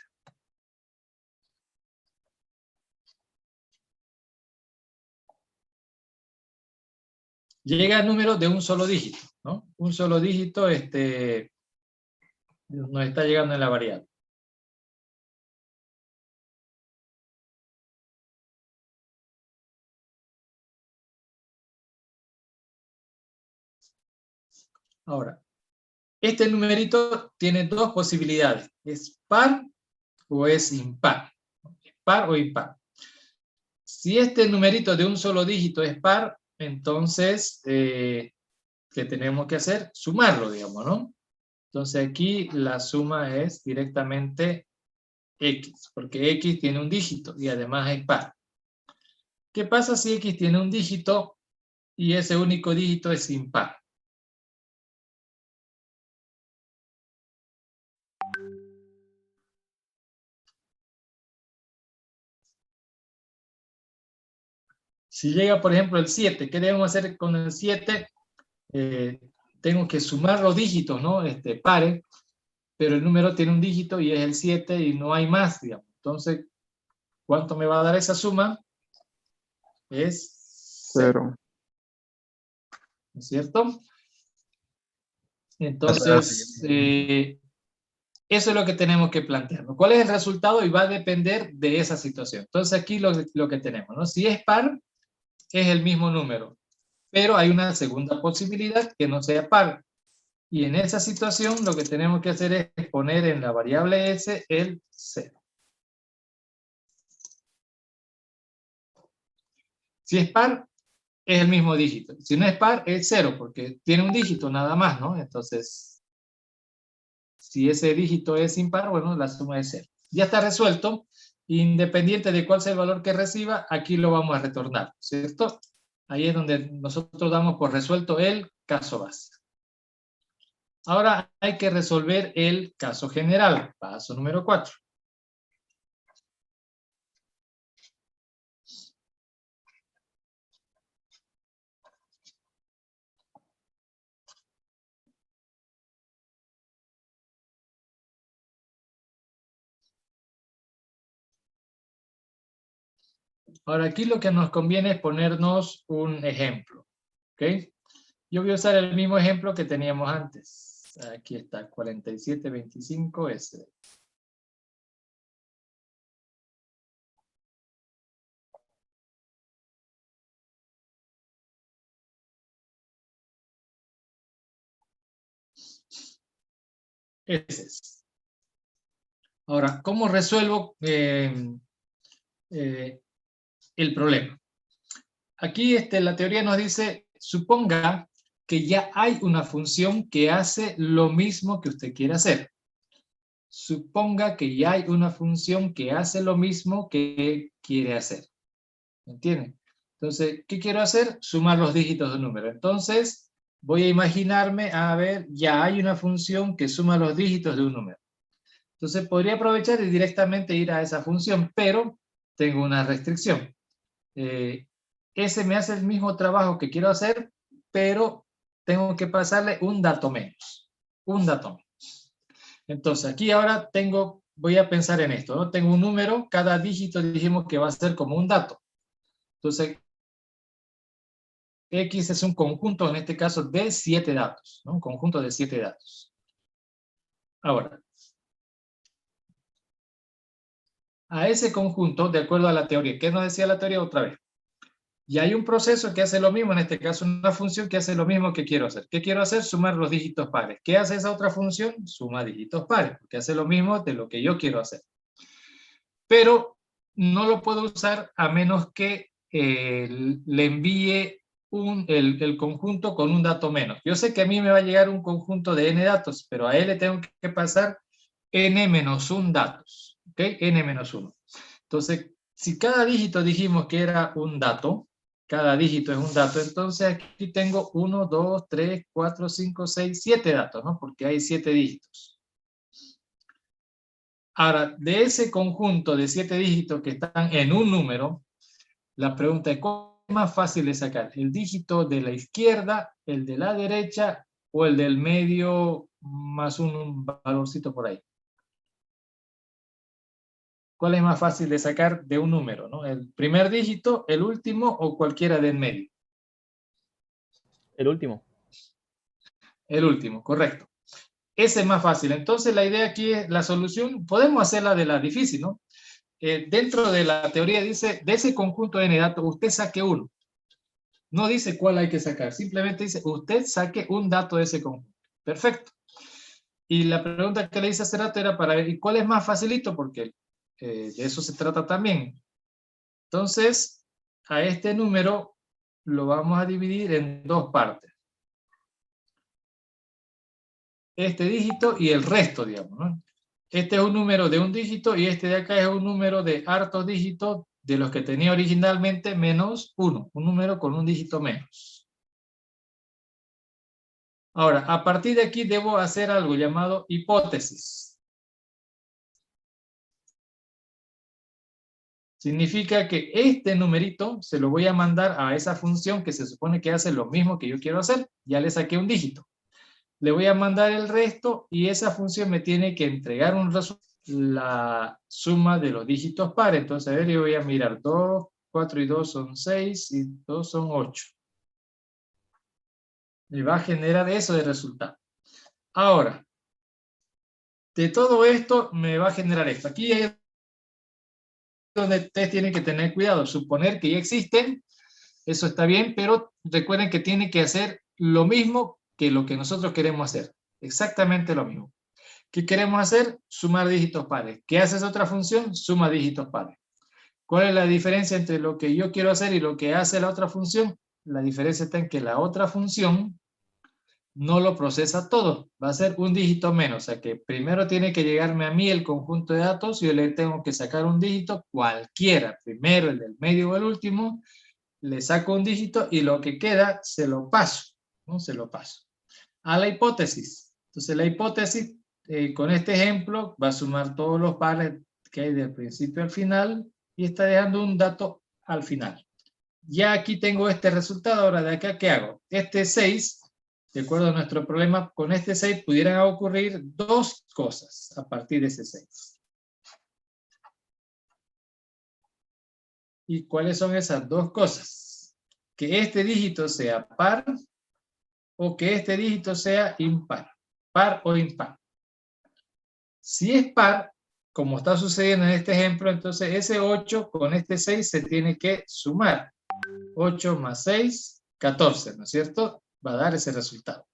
Llega el número de un solo dígito, ¿no? Un solo dígito nos está llegando en la variable. Ahora, este numerito tiene dos posibilidades. ¿Es par o es impar? ¿Es par o impar? Si este numerito de un solo dígito es par, entonces, ¿qué tenemos que hacer? Sumarlo, digamos, ¿no? Entonces aquí la suma es directamente X, porque X tiene un dígito y además es par. ¿Qué pasa si X tiene un dígito y ese único dígito es impar? Si llega, por ejemplo, el 7, ¿qué debemos hacer con el 7? Tengo que sumar los dígitos, ¿no? Pares, pero el número tiene un dígito y es el 7 y no hay más, digamos. Entonces, ¿cuánto me va a dar esa suma? Es 0. ¿No es cierto? Entonces, eso es lo que tenemos que plantearnos. ¿Cuál es el resultado? Y va a depender de esa situación. Entonces, aquí lo que tenemos, ¿no? Si es par, es el mismo número, pero hay una segunda posibilidad que no sea par. Y en esa situación lo que tenemos que hacer es poner en la variable s el 0. Si es par, es el mismo dígito. Si no es par, es 0, porque tiene un dígito nada más, ¿no? Entonces, si ese dígito es impar, bueno, la suma es 0. Ya está resuelto. Independiente de cuál sea el valor que reciba, aquí lo vamos a retornar, ¿cierto? Ahí es donde nosotros damos por resuelto el caso base. Ahora hay que resolver el caso general, paso número 4. Ahora aquí lo que nos conviene es ponernos un ejemplo, ¿ok? Yo voy a usar el mismo ejemplo que teníamos antes. Aquí está, 4725S. Ese es. Ahora, ¿cómo resuelvo el problema? aquí la teoría nos dice, suponga que ya hay una función que hace lo mismo que usted quiere hacer. Suponga que ya hay una función que hace lo mismo que quiere hacer. ¿Me entiende? Entonces, ¿qué quiero hacer? Sumar los dígitos de un número. Entonces, voy a imaginarme, a ver, ya hay una función que suma los dígitos de un número. Entonces, podría aprovechar y directamente ir a esa función, pero tengo una restricción. Ese me hace el mismo trabajo que quiero hacer, pero tengo que pasarle un dato menos. Un dato menos. Entonces, aquí ahora voy a pensar en esto, ¿no? Tengo un número, cada dígito dijimos que va a ser como un dato. Entonces, X es un conjunto, en este caso, de 7 datos, ¿no? Un conjunto de 7 datos. Ahora, a ese conjunto, de acuerdo a la teoría, ¿qué nos decía la teoría otra vez? Y hay un proceso que hace lo mismo, en este caso una función que hace lo mismo que quiero hacer. ¿Qué quiero hacer? Sumar los dígitos pares. ¿Qué hace esa otra función? Suma dígitos pares, porque hace lo mismo de lo que yo quiero hacer. Pero no lo puedo usar a menos que le envíe el conjunto con un dato menos. Yo sé que a mí me va a llegar un conjunto de n datos, pero a él le tengo que pasar n-1 datos. ¿Ok? n-1. Entonces, si cada dígito dijimos que era un dato, cada dígito es un dato, entonces aquí tengo 1, 2, 3, 4, 5, 6, 7 datos, ¿no? Porque hay 7 dígitos. Ahora, de ese conjunto de 7 dígitos que están en un número, la pregunta es, ¿cuál es más fácil de sacar? ¿El dígito de la izquierda, el de la derecha o el del medio más un valorcito por ahí? ¿Cuál es más fácil de sacar de un número, ¿no? ¿El primer dígito, el último o cualquiera del medio? El último. El último, correcto. Ese es más fácil. Entonces la idea aquí es la solución, podemos hacerla de la difícil, ¿no? Dentro de la teoría dice, de ese conjunto de n datos, usted saque uno. No dice cuál hay que sacar, simplemente dice, usted saque un dato de ese conjunto. Perfecto. Y la pregunta que le hice hace rato era para ver, ¿y cuál es más facilito? Porque de eso se trata también. Entonces, a este número lo vamos a dividir en dos partes. Este dígito y el resto, digamos, ¿no? Este es un número de un dígito y este de acá es un número de hartos dígitos de los que tenía originalmente menos 1, un número con un dígito menos. Ahora, a partir de aquí debo hacer algo llamado hipótesis. Significa que este numerito se lo voy a mandar a esa función que se supone que hace lo mismo que yo quiero hacer. Ya le saqué un dígito. Le voy a mandar el resto y esa función me tiene que entregar un resultado, la suma de los dígitos pares. Entonces, a ver, yo voy a mirar 2, 4 y 2 son 6 y 2 son 8. Me va a generar eso de resultado. Ahora, de todo esto me va a generar esto. Aquí es donde ustedes tienen que tener cuidado. Suponer que ya existen, eso está bien, pero recuerden que tiene que hacer lo mismo que lo que nosotros queremos hacer. Exactamente lo mismo. ¿Qué queremos hacer? Sumar dígitos pares. ¿Qué hace esa otra función? Suma dígitos pares. ¿Cuál es la diferencia entre lo que yo quiero hacer y lo que hace la otra función? La diferencia está en que la otra función no lo procesa todo. Va a ser un dígito menos. O sea que primero tiene que llegarme a mí el conjunto de datos y yo le tengo que sacar un dígito cualquiera. Primero el del medio o el último. Le saco un dígito y lo que queda se lo paso. ¿No? Se lo paso. A la hipótesis. Entonces la hipótesis, con este ejemplo, va a sumar todos los pares que hay del principio al final y está dejando un dato al final. Ya aquí tengo este resultado, ahora de acá, ¿qué hago? Este 6, de acuerdo a nuestro problema, con este 6 pudieran ocurrir dos cosas a partir de ese 6. ¿Y cuáles son esas dos cosas? Que este dígito sea par o que este dígito sea impar. Par o impar. Si es par, como está sucediendo en este ejemplo, entonces ese 8 con este 6 se tiene que sumar. 8 más 6, 14, ¿no es cierto? Va a dar ese resultado.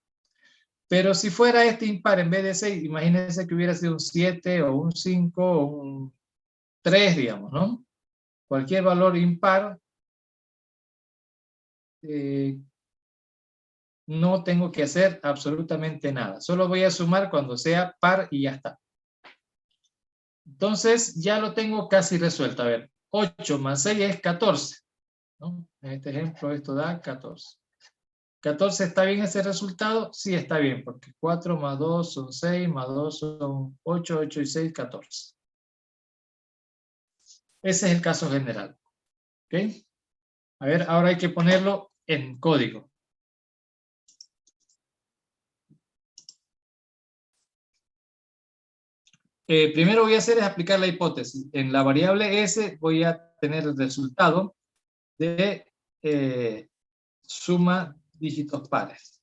Pero si fuera este impar en vez de 6, imagínense que hubiera sido un 7 o un 5 o un 3, digamos, ¿no? Cualquier valor impar, no tengo que hacer absolutamente nada. Solo voy a sumar cuando sea par y ya está. Entonces ya lo tengo casi resuelto. A ver, 8 más 6 es 14. ¿No? En este ejemplo esto da 14. ¿14 está bien ese resultado? Sí, está bien, porque 4 más 2 son 6, más 2 son 8, 8 y 6, 14. Ese es el caso general. ¿Ok? A ver, ahora hay que ponerlo en código. Primero voy a hacer es aplicar la hipótesis. En la variable S voy a tener el resultado de suma dígitos pares.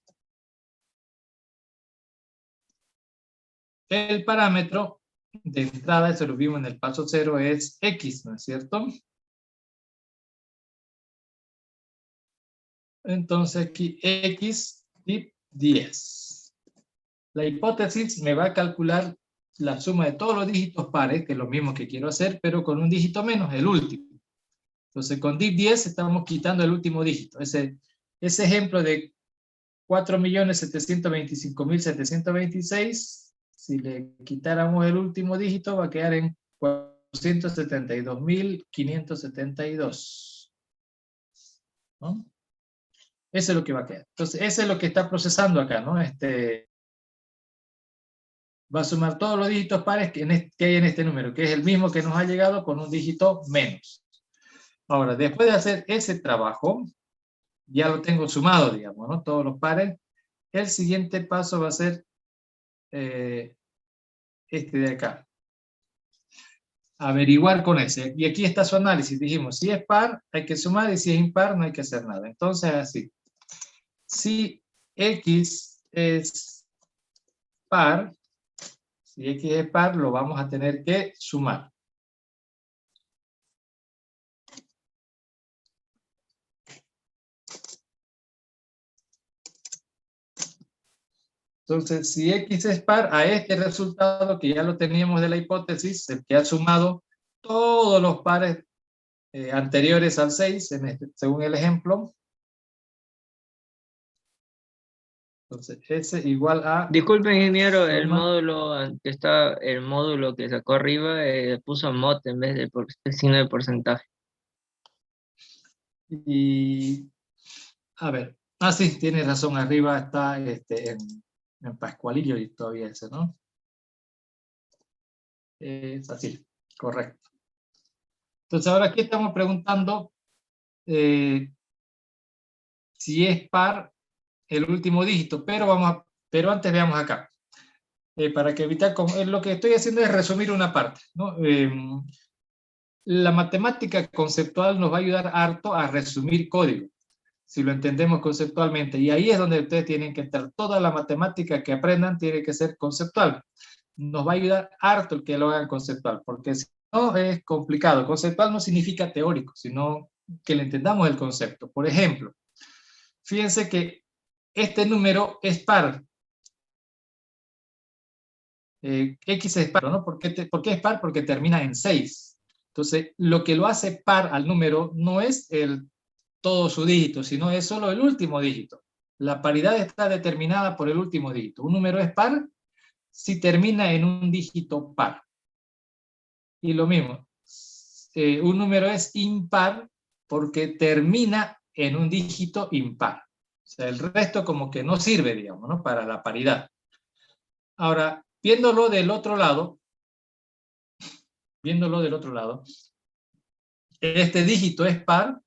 El parámetro de entrada, eso lo vimos en el paso 0, es X, ¿no es cierto? Entonces aquí X tip 10. La hipótesis me va a calcular la suma de todos los dígitos pares, que es lo mismo que quiero hacer, pero con un dígito menos, el último. Entonces con div 10 estamos quitando el último dígito. Ese ejemplo de 4.725.726, si le quitáramos el último dígito, va a quedar en 472.572. ¿No? Eso es lo que va a quedar. Entonces, eso es lo que está procesando acá, ¿no? Va a sumar todos los dígitos pares que hay en este número, que es el mismo que nos ha llegado con un dígito menos. Ahora, después de hacer ese trabajo, ya lo tengo sumado, digamos, ¿no? Todos los pares. El siguiente paso va a ser este de acá. Averiguar con ese. Y aquí está su análisis. Dijimos, si es par, hay que sumar, y si es impar, no hay que hacer nada. Entonces, así. Si X es par, si X es par, lo vamos a tener que sumar. Entonces, si X es par, a este resultado que ya lo teníamos de la hipótesis, el que ha sumado todos los pares anteriores al 6, según el ejemplo. Entonces, S igual a... Disculpe, ingeniero, el suma. módulo el módulo que sacó arriba puso mod en vez de el signo de porcentaje. Y, a ver, sí, tiene razón, arriba está en Pascualillo y todavía ese, ¿no? Es así, correcto. Entonces ahora aquí estamos preguntando si es par el último dígito, pero antes veamos acá. Para que evitar, lo que estoy haciendo es resumir una parte, ¿no? La matemática conceptual nos va a ayudar harto a resumir código, si lo entendemos conceptualmente, y ahí es donde ustedes tienen que entrar. Toda la matemática que aprendan tiene que ser conceptual. Nos va a ayudar harto el que lo hagan conceptual, porque si no es complicado. Conceptual no significa teórico, sino que le entendamos el concepto. Por ejemplo, fíjense que este número es par. X es par, ¿no? ¿Por qué es par? Porque termina en 6. Entonces, lo que lo hace par al número no es todo su dígito, sino es solo el último dígito. La paridad está determinada por el último dígito. Un número es par si termina en un dígito par. Y lo mismo, un número es impar porque termina en un dígito impar. O sea, el resto como que no sirve, digamos, ¿no? Para la paridad. Ahora, viéndolo del otro lado, este dígito es par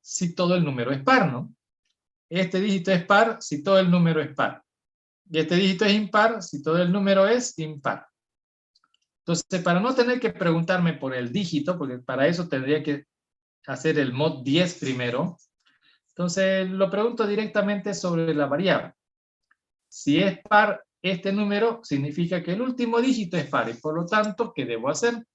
si todo el número es par, ¿no? Este dígito es par si todo el número es par. Y este dígito es impar si todo el número es impar. Entonces, para no tener que preguntarme por el dígito, porque para eso tendría que hacer el mod 10 primero, entonces lo pregunto directamente sobre la variable. Si es par este número, significa que el último dígito es par, y por lo tanto, ¿qué debo hacer?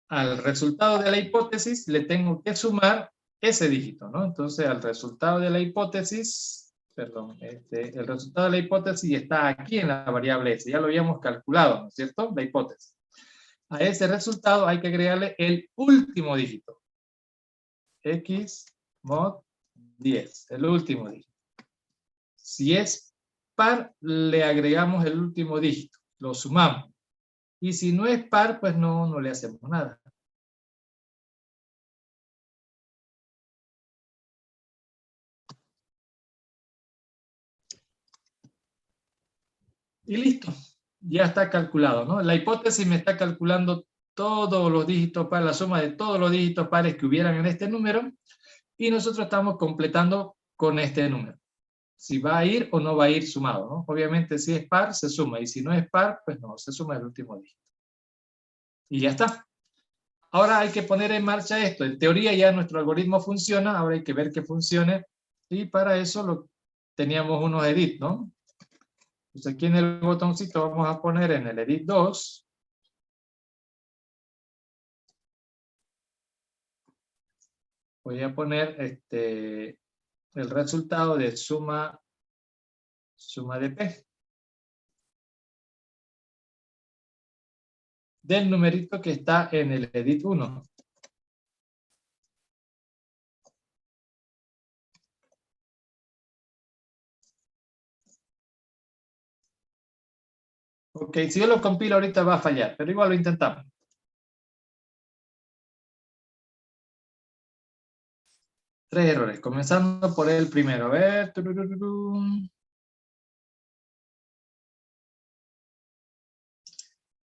Al resultado de la hipótesis le tengo que sumar ese dígito, ¿no? Entonces, al resultado de la hipótesis, perdón, el resultado de la hipótesis está aquí en la variable S, ya lo habíamos calculado, ¿no es cierto? La hipótesis. A ese resultado hay que agregarle el último dígito. X mod 10, el último dígito. Si es par, le agregamos el último dígito, lo sumamos. Y si no es par, pues no le hacemos nada. Y listo, ya está calculado, ¿no? La hipótesis me está calculando todos los dígitos pares, la suma de todos los dígitos pares que hubieran en este número, y nosotros estamos completando con este número. Si va a ir o no va a ir sumado, ¿no? Obviamente si es par, se suma, y si no es par, pues no, se suma el último dígito. Y ya está. Ahora hay que poner en marcha esto. En teoría ya nuestro algoritmo funciona, ahora hay que ver que funcione, y para eso teníamos unos edit, ¿no? Entonces aquí en el botoncito vamos a poner en el edit 2, voy a poner el resultado de suma de P. Del numerito que está en el edit 1. Ok, si yo lo compilo ahorita va a fallar, pero igual lo intentamos. Tres errores, comenzando por el primero. A ver.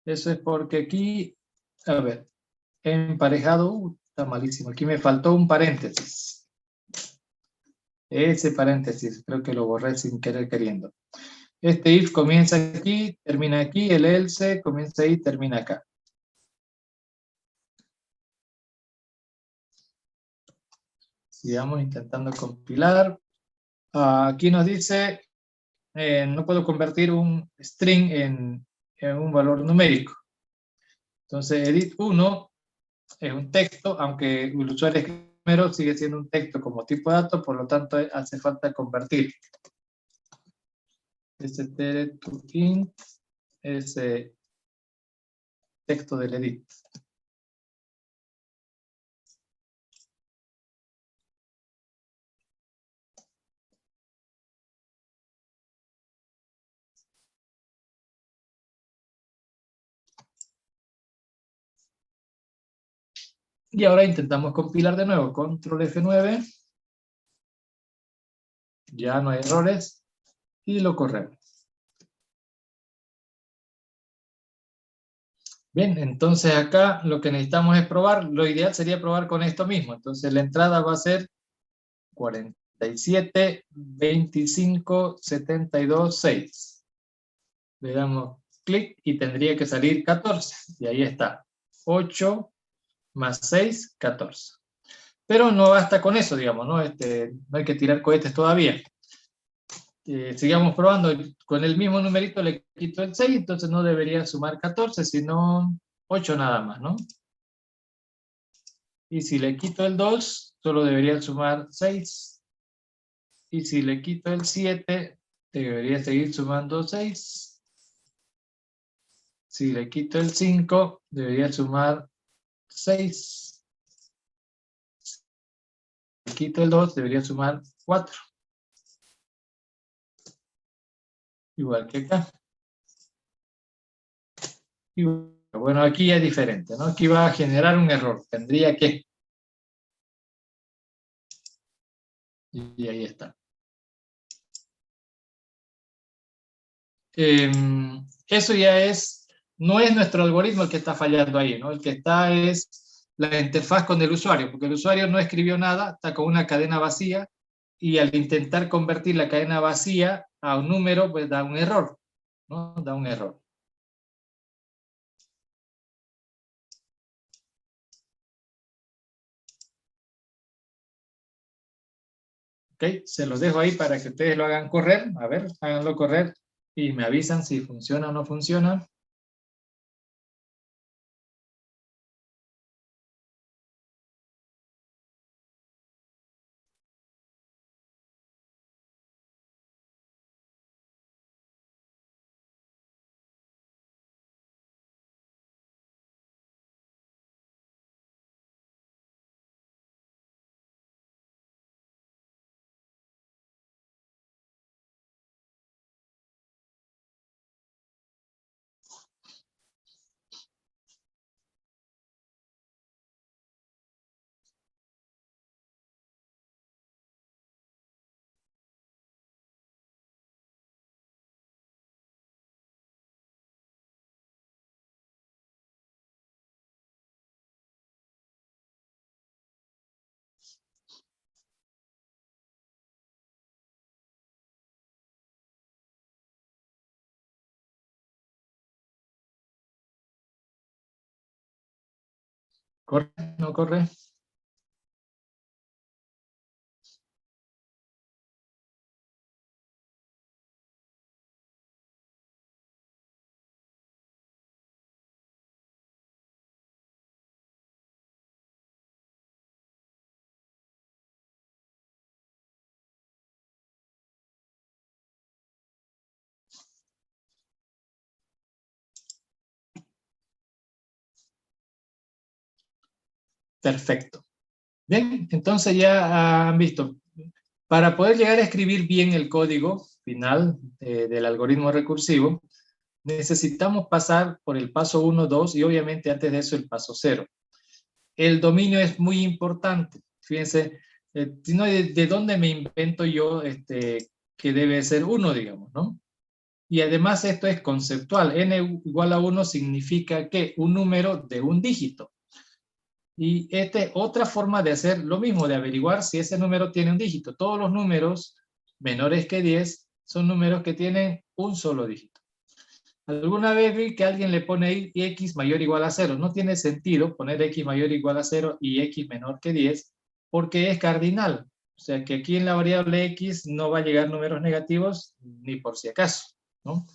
Eso es porque aquí, a ver, emparejado, está malísimo. Aquí me faltó un paréntesis. Ese paréntesis, creo que lo borré sin querer queriendo. Este if comienza aquí, termina aquí, el else comienza ahí, termina acá. Sigamos intentando compilar. Aquí nos dice, no puedo convertir un string en un valor numérico. Entonces, edit 1 es un texto, aunque el usuario escribe número, sigue siendo un texto como tipo de dato, por lo tanto hace falta convertir. St to int, ese texto del edit. Y ahora intentamos compilar de nuevo, control F9, ya no hay errores, y lo corremos. Bien, entonces acá lo que necesitamos es probar, lo ideal sería probar con esto mismo, entonces la entrada va a ser 47, 25, 72, 6. Le damos clic y tendría que salir 14, y ahí está, 8 más 6, 14. Pero no basta con eso, digamos, ¿no? No hay que tirar cohetes todavía. Sigamos probando, con el mismo numerito le quito el 6, entonces no debería sumar 14, sino 8 nada más, ¿no? Y si le quito el 2, solo debería sumar 6. Y si le quito el 7, debería seguir sumando 6. Si le quito el 5, debería sumar 6. Si le quito el 2, debería sumar 4. Igual que acá. Y bueno, aquí es diferente, ¿no? Aquí va a generar un error. Tendría que. Y ahí está. Eso ya no es nuestro algoritmo el que está fallando ahí, ¿no? El que está es la interfaz con el usuario, porque el usuario no escribió nada, está con una cadena vacía, y al intentar convertir la cadena vacía a un número, pues da un error, ¿no? Da un error. ¿Ok? Se los dejo ahí para que ustedes lo hagan correr. A ver, háganlo correr y me avisan si funciona o no funciona. ¿Corre? ¿No corre? Perfecto. Bien, entonces ya han visto. Para poder llegar a escribir bien el código final del algoritmo recursivo, necesitamos pasar por el paso 1, 2 y obviamente antes de eso el paso 0. El dominio es muy importante. Fíjense, si no, ¿de dónde me invento yo que debe ser 1, digamos, ¿no? Y además esto es conceptual. N igual a 1 significa que un número de un dígito. Y esta es otra forma de hacer lo mismo, de averiguar si ese número tiene un dígito. Todos los números menores que 10 son números que tienen un solo dígito. Alguna vez vi que alguien le pone ahí x mayor o igual a 0. No tiene sentido poner x mayor o igual a 0 y x menor que 10 porque es cardinal. O sea que aquí en la variable x no va a llegar números negativos ni por si acaso, ¿no?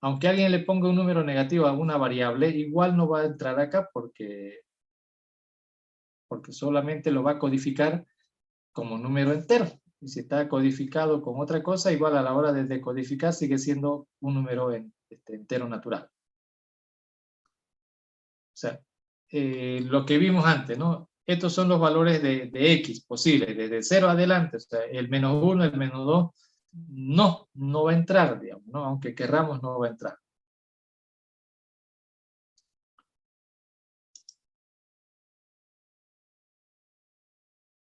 Aunque alguien le ponga un número negativo a una variable, igual no va a entrar acá porque solamente lo va a codificar como número entero. Y si está codificado con otra cosa, igual a la hora de decodificar sigue siendo un número entero natural. O sea, lo que vimos antes, ¿no? Estos son los valores de x posibles, desde 0 adelante, o sea, el menos 1, el menos 2, no va a entrar, digamos, ¿no? Aunque querramos, no va a entrar.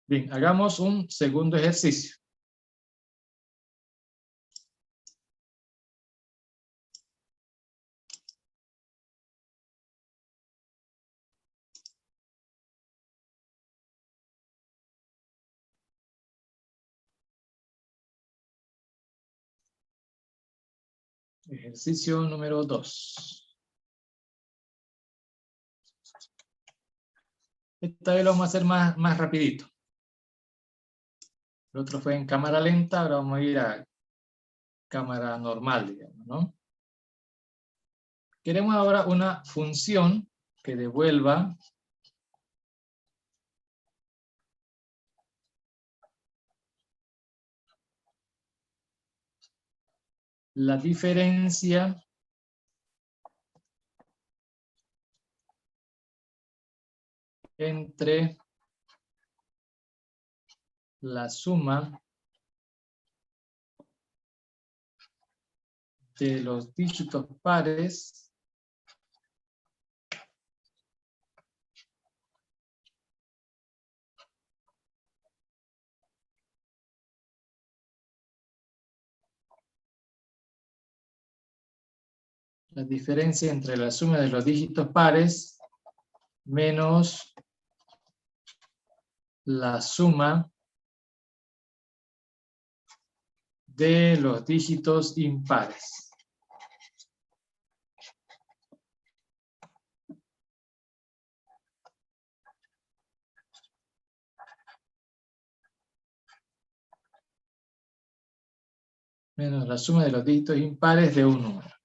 Bien, hagamos un segundo ejercicio. Ejercicio número 2. Esta vez lo vamos a hacer más rapidito. El otro fue en cámara lenta, ahora vamos a ir a cámara normal, digamos, ¿no? Queremos ahora una función que devuelva la diferencia entre la suma de los dígitos pares la diferencia entre la suma de los dígitos pares menos la suma de los dígitos impares. Menos la suma de los dígitos impares de un número.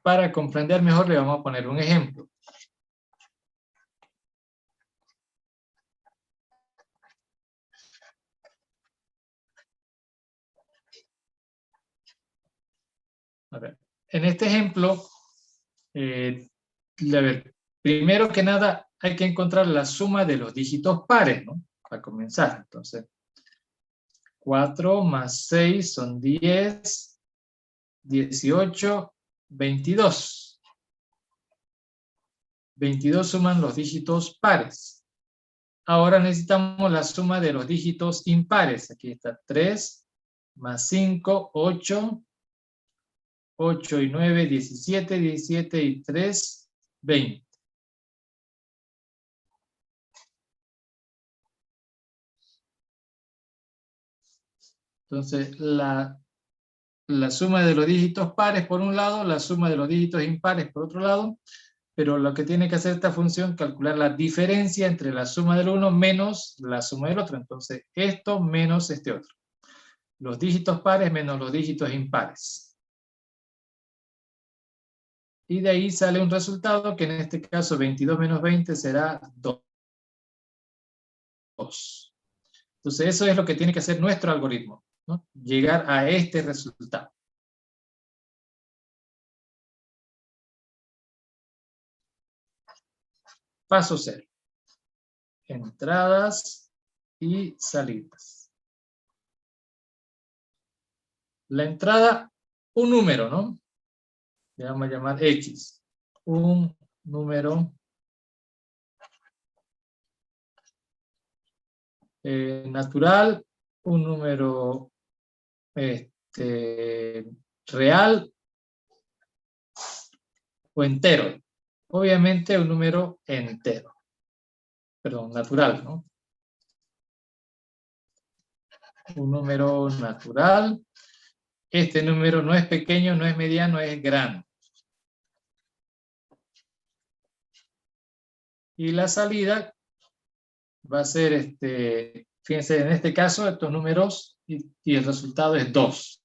Para comprender mejor le vamos a poner un ejemplo. A ver, en este ejemplo, a ver, primero que nada hay que encontrar la suma de los dígitos pares, ¿no? Para comenzar, entonces, 4 más 6 son 10, 18, 22. 22 suman los dígitos pares. Ahora necesitamos la suma de los dígitos impares. Aquí está 3 más 5, 8. 8 y 9, 17, 17 y 3, 20. Entonces, la la suma de los dígitos pares por un lado, la suma de los dígitos impares por otro lado, pero lo que tiene que hacer esta función es calcular la diferencia entre la suma del uno menos la suma del otro. Entonces, esto menos este otro. Los dígitos pares menos los dígitos impares. Y de ahí sale un resultado que en este caso 22 menos 20 será 2. Entonces, eso es lo que tiene que hacer nuestro algoritmo, ¿no? Llegar a este resultado. Paso 0. Entradas y salidas. La entrada, un número, ¿no? Le vamos a llamar X. Un número natural, un número real o entero. Obviamente un número entero. Perdón, natural, ¿no? Un número natural. Este número no es pequeño, no es mediano, es grande. Y la salida va a ser, fíjense, en este caso, estos números, y el resultado es 2.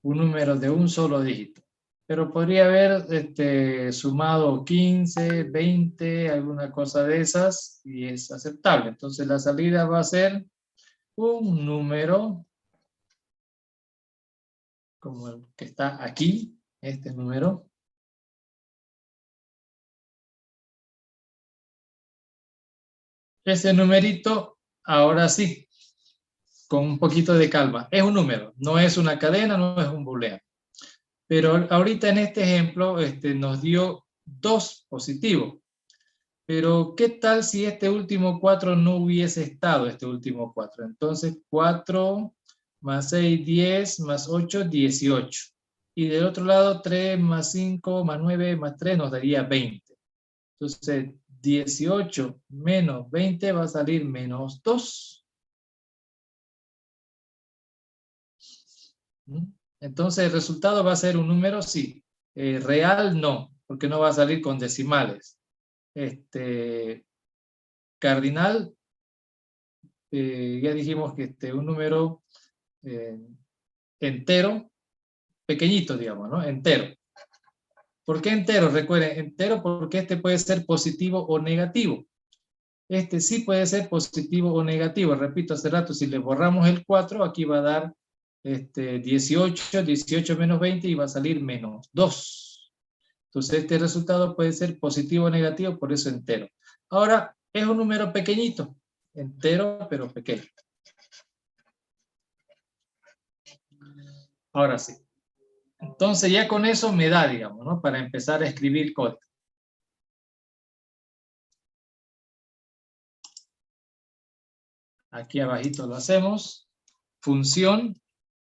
Un número de un solo dígito. Pero podría haber sumado 15, 20, alguna cosa de esas, y es aceptable. Entonces la salida va a ser un número, como el que está aquí, este número. Ese numerito, ahora sí, con un poquito de calma. Es un número, no es una cadena, no es un booleano. Pero ahorita en este ejemplo nos dio 2 positivos. Pero ¿qué tal si este último 4 no hubiese estado, este último 4? Entonces 4 más 6, 10, más 8, 18. Y del otro lado 3 más 5 más 9 más 3 nos daría 20. Entonces 18 menos 20 va a salir menos 2. Entonces el resultado va a ser un número, sí. Real no, porque no va a salir con decimales. Cardinal, ya dijimos que un número entero, pequeñito, digamos, ¿no? Entero. ¿Por qué entero? Recuerden, entero porque este puede ser positivo o negativo. Este sí puede ser positivo o negativo. Repito, hace rato, si le borramos el 4, aquí va a dar 18, 18 menos 20 y va a salir menos 2. Entonces este resultado puede ser positivo o negativo, por eso entero. Ahora, es un número pequeñito, entero pero pequeño. Ahora sí. Entonces ya con eso me da, digamos, ¿no? Para empezar a escribir código. Aquí abajito lo hacemos. Función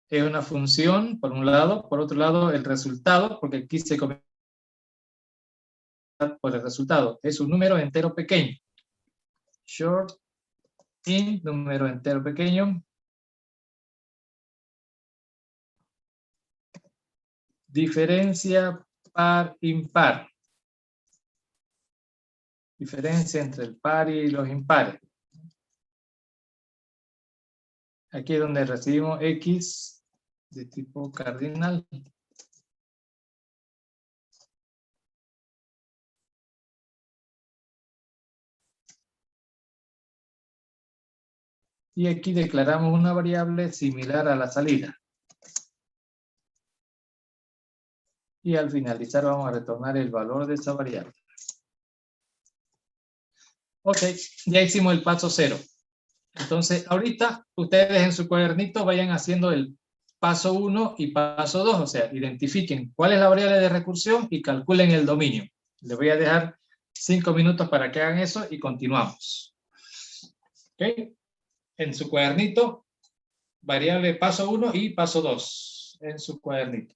es una función, por un lado. Por otro lado, el resultado, porque aquí se comienza por el resultado. Es un número entero pequeño. Short int, número entero pequeño. Diferencia par impar. Diferencia entre el par y los impares. Aquí es donde recibimos X de tipo cardinal. Y aquí declaramos una variable similar a la salida. Y al finalizar vamos a retornar el valor de esa variable. Ok, ya hicimos el paso 0. Entonces, ahorita ustedes en su cuadernito vayan haciendo el paso 1 y paso 2, o sea, identifiquen cuál es la variable de recursión y calculen el dominio. Les voy a dejar 5 minutos para que hagan eso y continuamos. Ok, en su cuadernito, variable paso 1 y paso 2 en su cuadernito.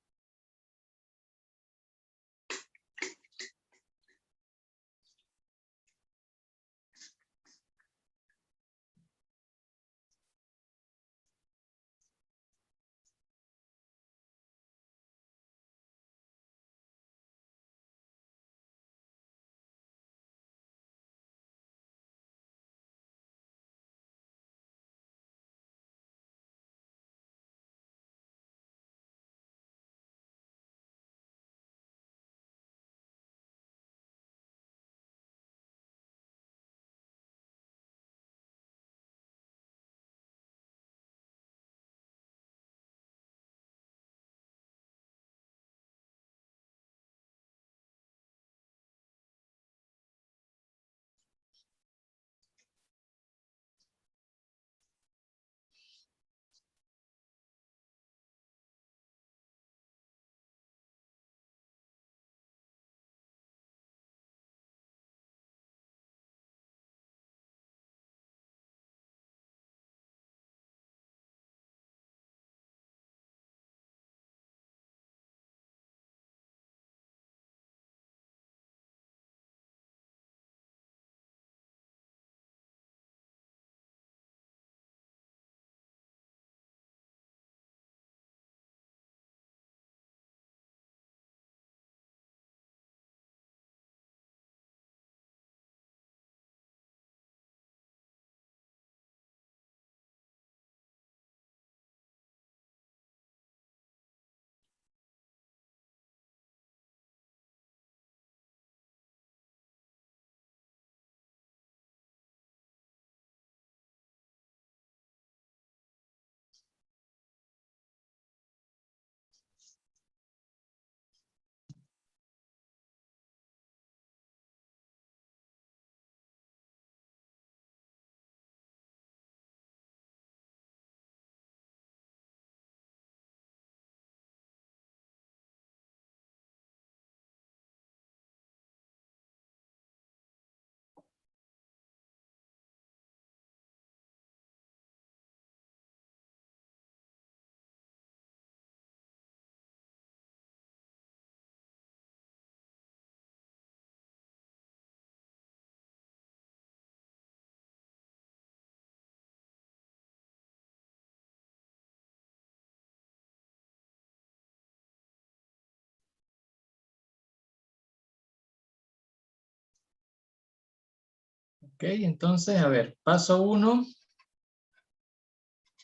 Ok, entonces, a ver, paso 1,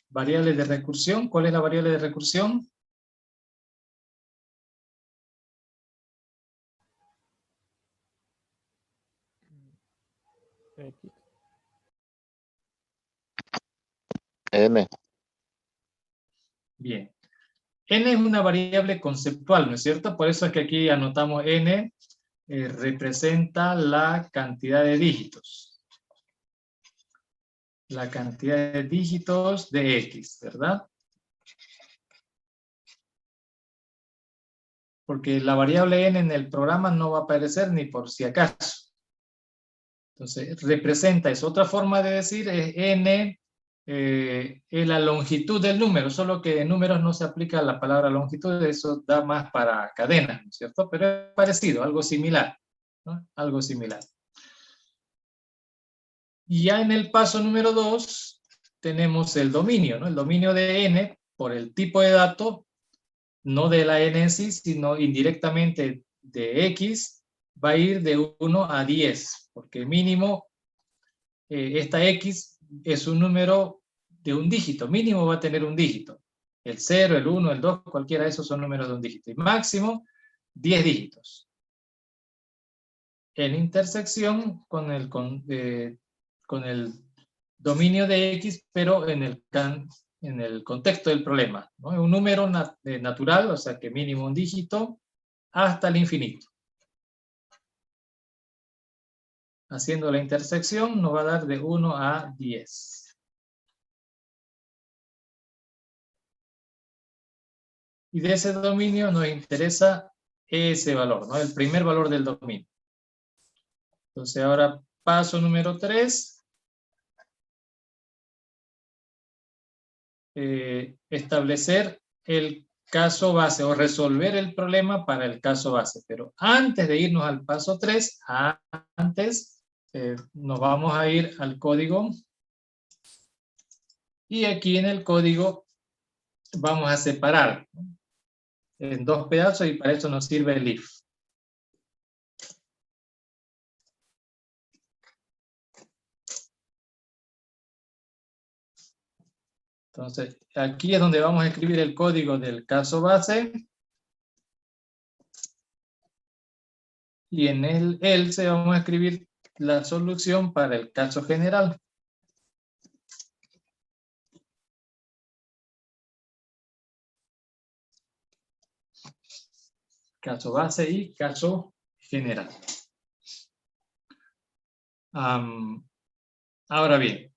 variable de recursión. ¿Cuál es la variable de recursión? X. N. Bien. N es una variable conceptual, ¿no es cierto? Por eso es que aquí anotamos N, representa la cantidad de dígitos. La cantidad de dígitos de X, ¿verdad? Porque la variable N en el programa no va a aparecer ni por si acaso. Entonces, representa, es otra forma de decir, es N, es la longitud del número, solo que en números no se aplica la palabra longitud, eso da más para cadenas, ¿no es cierto? Pero es parecido, algo similar, ¿no? Algo similar. Y ya en el paso número 2 tenemos el dominio, ¿no? El dominio de N por el tipo de dato, no de la N en sí, sino indirectamente de X, va a ir de 1 a 10, porque mínimo esta X es un número de un dígito, mínimo va a tener un dígito. El 0, el 1, el 2, cualquiera de esos son números de un dígito. Y máximo 10 dígitos. En intersección con el dominio de X, pero en el contexto del problema, ¿no? Es un número natural, o sea que mínimo un dígito, hasta el infinito. Haciendo la intersección nos va a dar de 1 a 10. Y de ese dominio nos interesa ese valor, ¿no? El primer valor del dominio. Entonces ahora paso número 3. Establecer el caso base o resolver el problema para el caso base. Pero antes de irnos al paso 3, nos vamos a ir al código. Y aquí en el código vamos a separar, ¿no?, en dos pedazos, y para eso nos sirve el if. Entonces, aquí es donde vamos a escribir el código del caso base. Y en el else vamos a escribir la solución para el caso general. Caso base y caso general. Ahora bien,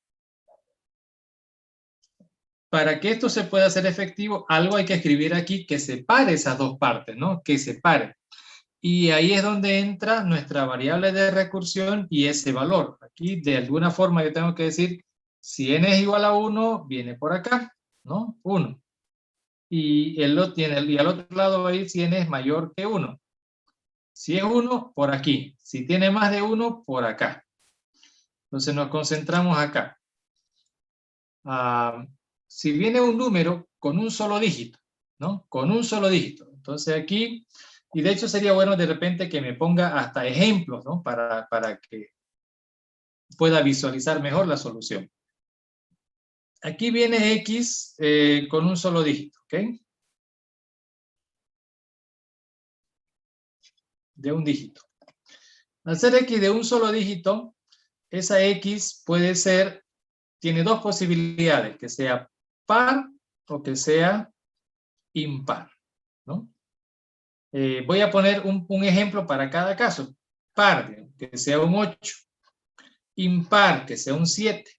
para que esto se pueda hacer efectivo, algo hay que escribir aquí que separe esas dos partes, ¿no? Que separe. Y ahí es donde entra nuestra variable de recursión y ese valor. Aquí, de alguna forma, yo tengo que decir, si n es igual a 1, viene por acá, ¿no? 1. Y al otro lado va a ir si n es mayor que 1. Si es 1, por aquí. Si tiene más de 1, por acá. Entonces nos concentramos acá. Si viene un número con un solo dígito, ¿no? Con un solo dígito. Entonces aquí, y de hecho sería bueno de repente que me ponga hasta ejemplos, ¿no? Para que pueda visualizar mejor la solución. Aquí viene X con un solo dígito, ¿ok? De un dígito. Al ser X de un solo dígito, esa X puede ser, tiene dos posibilidades, que sea par o que sea impar, ¿no? Voy a poner un ejemplo para cada caso. Par, que sea un 8. Impar, que sea un 7.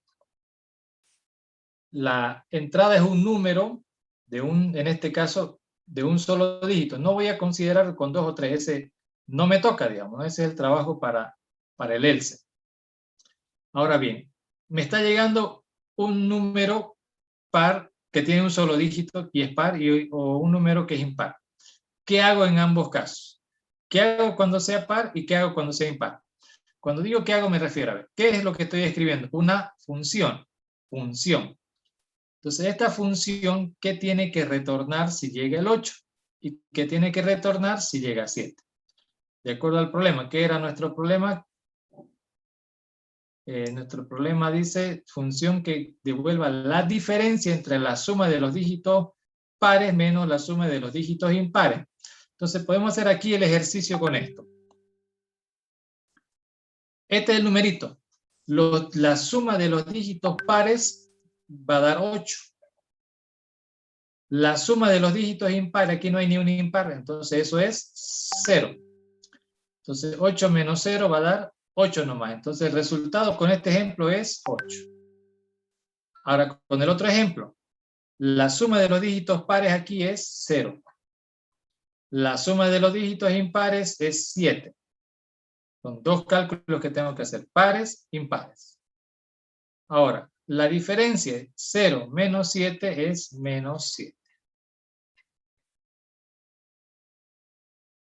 La entrada es un número, en este caso, de un solo dígito. No voy a considerar con 2 o 3, ese no me toca, digamos. Ese es el trabajo para el else. Ahora bien, me está llegando un número par que tiene un solo dígito y es par, o un número que es impar. ¿Qué hago en ambos casos? ¿Qué hago cuando sea par y qué hago cuando sea impar? Cuando digo qué hago me refiero a ver, ¿qué es lo que estoy escribiendo? Una función. Función. Entonces, esta función, ¿qué tiene que retornar si llega el 8? ¿Y qué tiene que retornar si llega a 7? De acuerdo al problema. ¿Qué era nuestro problema? nuestro problema dice función que devuelva la diferencia entre la suma de los dígitos pares menos la suma de los dígitos impares. Entonces podemos hacer aquí el ejercicio con esto. Este es el numerito. La suma de los dígitos pares va a dar 8. La suma de los dígitos impares, aquí no hay ni un impar, entonces eso es 0. Entonces 8 menos 0 va a dar 8 nomás. Entonces el resultado con este ejemplo es 8. Ahora con el otro ejemplo. La suma de los dígitos pares aquí es 0. La suma de los dígitos impares es 7. Son dos cálculos que tengo que hacer. Pares, impares. Ahora, la diferencia 0 menos 7 es menos 7.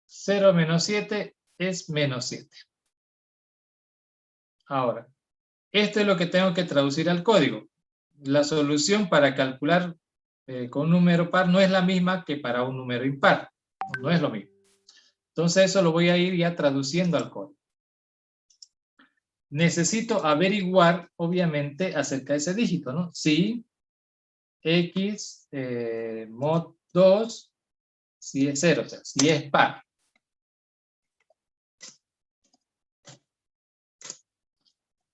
0 menos 7 es menos 7. Ahora, esto es lo que tengo que traducir al código. La solución para calcular con un número par no es la misma que para un número impar. No es lo mismo. Entonces eso lo voy a ir ya traduciendo al código. Necesito averiguar, obviamente, acerca de ese dígito, ¿no? Si x mod 2, si es 0, o sea, si es par.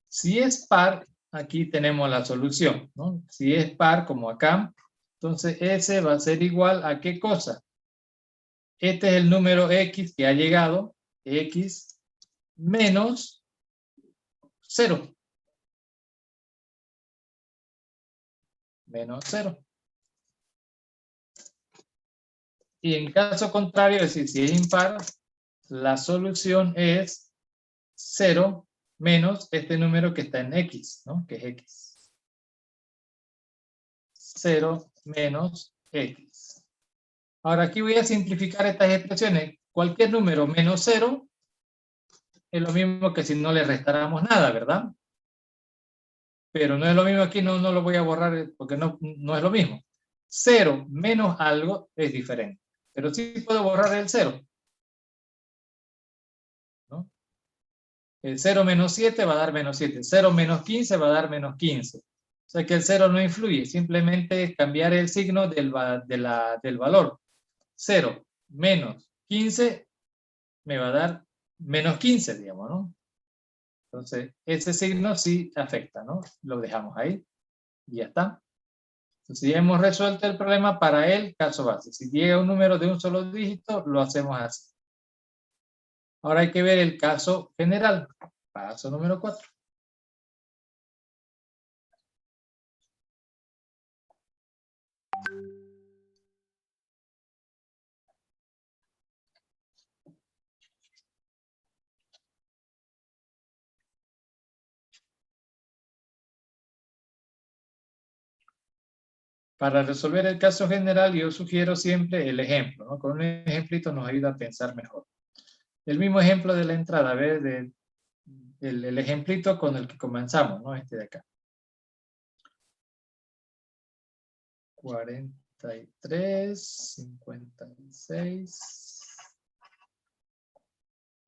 Si es par, aquí tenemos la solución, ¿no? Si es par, como acá, entonces ese va a ser igual a ¿qué cosa? Este es el número x que ha llegado, x menos 0. Menos 0. Y en caso contrario, es decir, si es impar, la solución es 0 menos este número que está en x, ¿no? Que es x. 0 menos x. Ahora aquí voy a simplificar estas expresiones. Cualquier número menos 0 es lo mismo que si no le restáramos nada, ¿verdad? Pero no es lo mismo aquí, no lo voy a borrar porque no es lo mismo. 0 menos algo es diferente. Pero sí puedo borrar el 0. ¿No? El 0 menos 7 va a dar menos 7. 0 menos 15 va a dar menos 15. O sea que el 0 no influye. Simplemente es cambiar el signo del valor. 0 menos 15 me va a dar menos 15, digamos, ¿no? Entonces, ese signo sí afecta, ¿no? Lo dejamos ahí. Y ya está. Entonces, ya hemos resuelto el problema para el caso base. Si llega un número de un solo dígito, lo hacemos así. Ahora hay que ver el caso general. Paso número 4. Para resolver el caso general, yo sugiero siempre el ejemplo, ¿no? Con un ejemplito nos ayuda a pensar mejor. El mismo ejemplo de la entrada, a ver, el ejemplito con el que comenzamos, ¿no? Este de acá. 43, 56,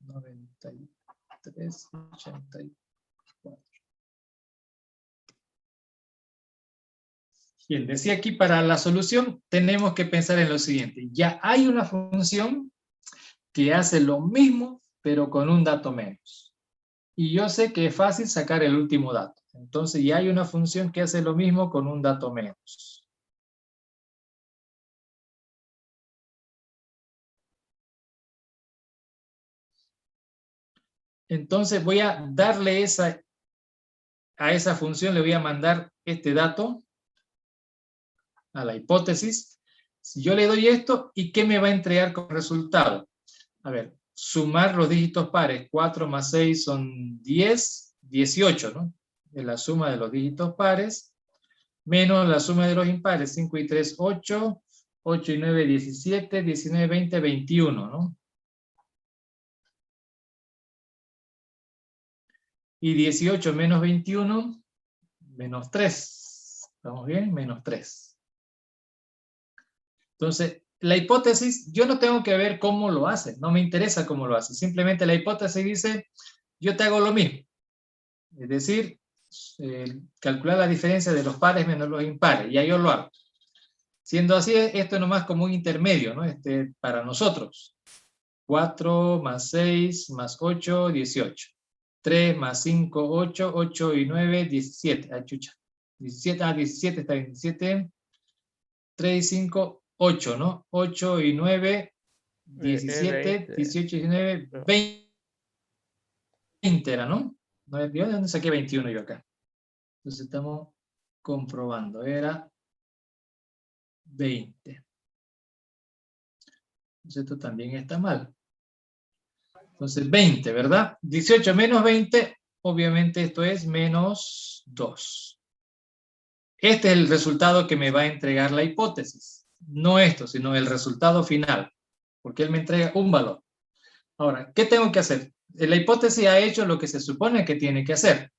93, 84. Bien, decía aquí, para la solución tenemos que pensar en lo siguiente. Ya hay una función que hace lo mismo, pero con un dato menos. Y yo sé que es fácil sacar el último dato. Entonces ya hay una función que hace lo mismo con un dato menos. Entonces voy a darle a esa función, le voy a mandar este dato a la hipótesis. Si yo le doy esto, ¿y qué me va a entregar como resultado? A ver, sumar los dígitos pares. 4 más 6 son 10, 18, ¿no? Es la suma de los dígitos pares, menos la suma de los impares. 5 y 3, 8, 8 y 9, 17, 19, 20, 21, ¿no? Y 18 menos 21, menos 3. ¿Estamos bien? Menos 3. Entonces, la hipótesis, yo no tengo que ver cómo lo hace, no me interesa cómo lo hace. Simplemente la hipótesis dice, yo te hago lo mismo. Es decir, calcular la diferencia de los pares menos los impares. Ya yo lo hago. Siendo así, esto es nomás como un intermedio, ¿no? Para nosotros. 4 más 6 más 8, 18. 3 más 5, 8, 8 y 9, 17. Ah, chucha. 17, 17 está bien. 17, 3 y 5, 8, ¿no? 8 y 9, 17, 18 y 19, 20 era, ¿no? ¿De dónde saqué 21 yo acá? Entonces estamos comprobando. Era 20. Entonces esto también está mal. Entonces 20, ¿verdad? 18 menos 20, obviamente esto es menos 2. Este es el resultado que me va a entregar la hipótesis. No esto, sino el resultado final. Porque él me entrega un valor. Ahora, ¿qué tengo que hacer? La hipótesis ha hecho lo que se supone que tiene que hacer.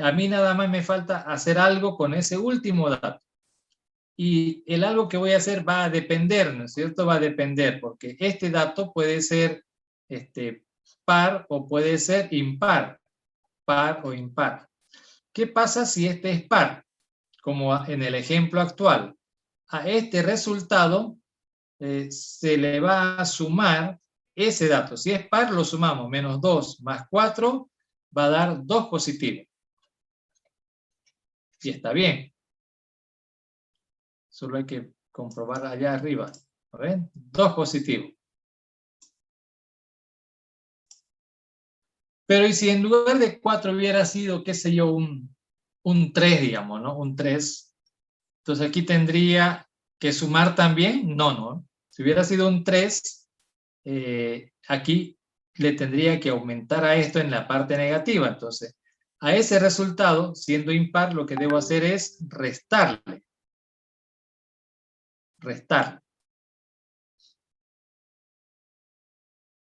A mí nada más me falta hacer algo con ese último dato. Y el algo que voy a hacer va a depender, ¿no es cierto? Va a depender, porque este dato puede ser par o puede ser impar. Par o impar. ¿Qué pasa si este es par? Como en el ejemplo actual. A este resultado se le va a sumar ese dato. Si es par, lo sumamos. Menos 2 más 4 va a dar 2 positivo. Y está bien. Solo hay que comprobar allá arriba. ¿Ven? 2 positivo. Pero ¿y si en lugar de 4 hubiera sido, qué sé yo, un 3, digamos, ¿no? Un 3. Entonces aquí tendría que sumar también. No, no. Si hubiera sido un 3, aquí le tendría que aumentar a esto en la parte negativa. Entonces, a ese resultado, siendo impar, lo que debo hacer es restarle. Restar.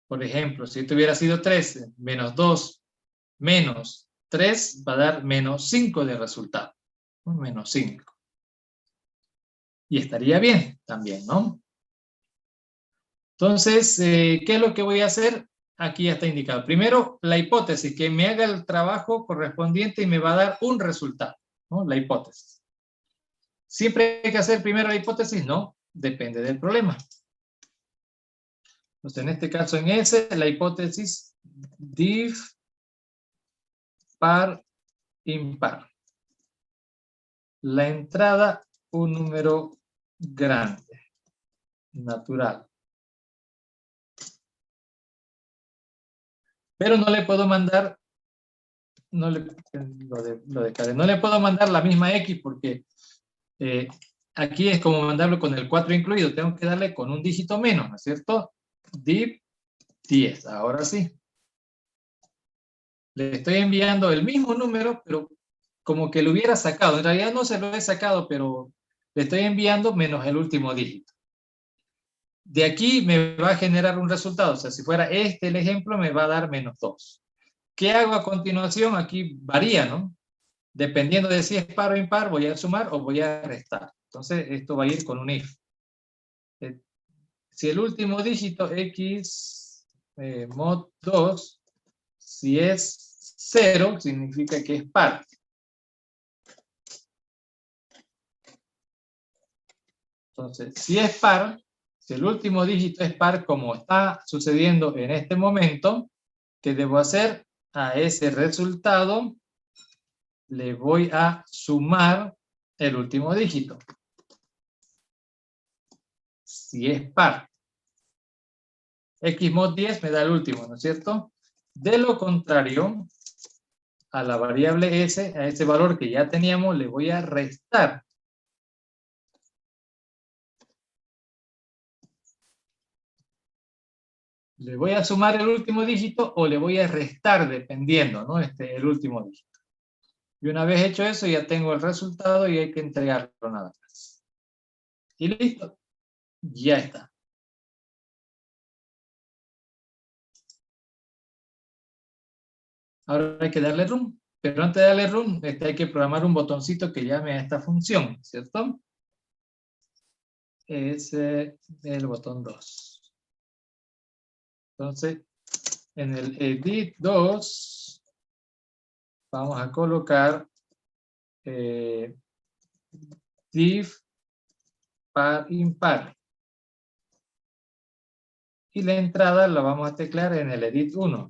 Por ejemplo, si esto hubiera sido 13, menos 2, menos 3, va a dar menos 5 de resultado. Menos 5. Y estaría bien también, ¿no? Entonces, ¿qué es lo que voy a hacer? Aquí ya está indicado. Primero, la hipótesis, que me haga el trabajo correspondiente y me va a dar un resultado, ¿no? La hipótesis. ¿Siempre hay que hacer primero la hipótesis? No, depende del problema. Entonces, en este caso, en ese, la hipótesis div par impar. La entrada, un número grande, natural. Pero no le puedo mandar, no le puedo mandar la misma X porque aquí es como mandarlo con el 4 incluido. Tengo que darle con un dígito menos, ¿no es cierto? Div 10, ahora sí. Le estoy enviando el mismo número, pero como que lo hubiera sacado. En realidad no se lo he sacado, pero le estoy enviando menos el último dígito. De aquí me va a generar un resultado. O sea, si fuera este el ejemplo, me va a dar menos 2. ¿Qué hago a continuación? Aquí varía, ¿no? Dependiendo de si es par o impar, voy a sumar o voy a restar. Entonces, esto va a ir con un if. Si el último dígito x mod 2, si es 0, significa que es par. Entonces, si es par, si el último dígito es par, como está sucediendo en este momento, ¿qué debo hacer? A ese resultado le voy a sumar el último dígito. Si es par. X mod 10 me da el último, ¿no es cierto? De lo contrario, a la variable S, a ese valor que ya teníamos, le voy a restar. Le voy a sumar el último dígito o le voy a restar, dependiendo, ¿no? El último dígito. Y una vez hecho eso, ya tengo el resultado y hay que entregarlo nada más. Y listo. Ya está. Ahora hay que darle run. Pero antes de darle run, hay que programar un botoncito que llame a esta función, ¿cierto? Es el botón 2. Entonces, en el edit 2, vamos a colocar div par impar. Y la entrada la vamos a teclear en el edit 1.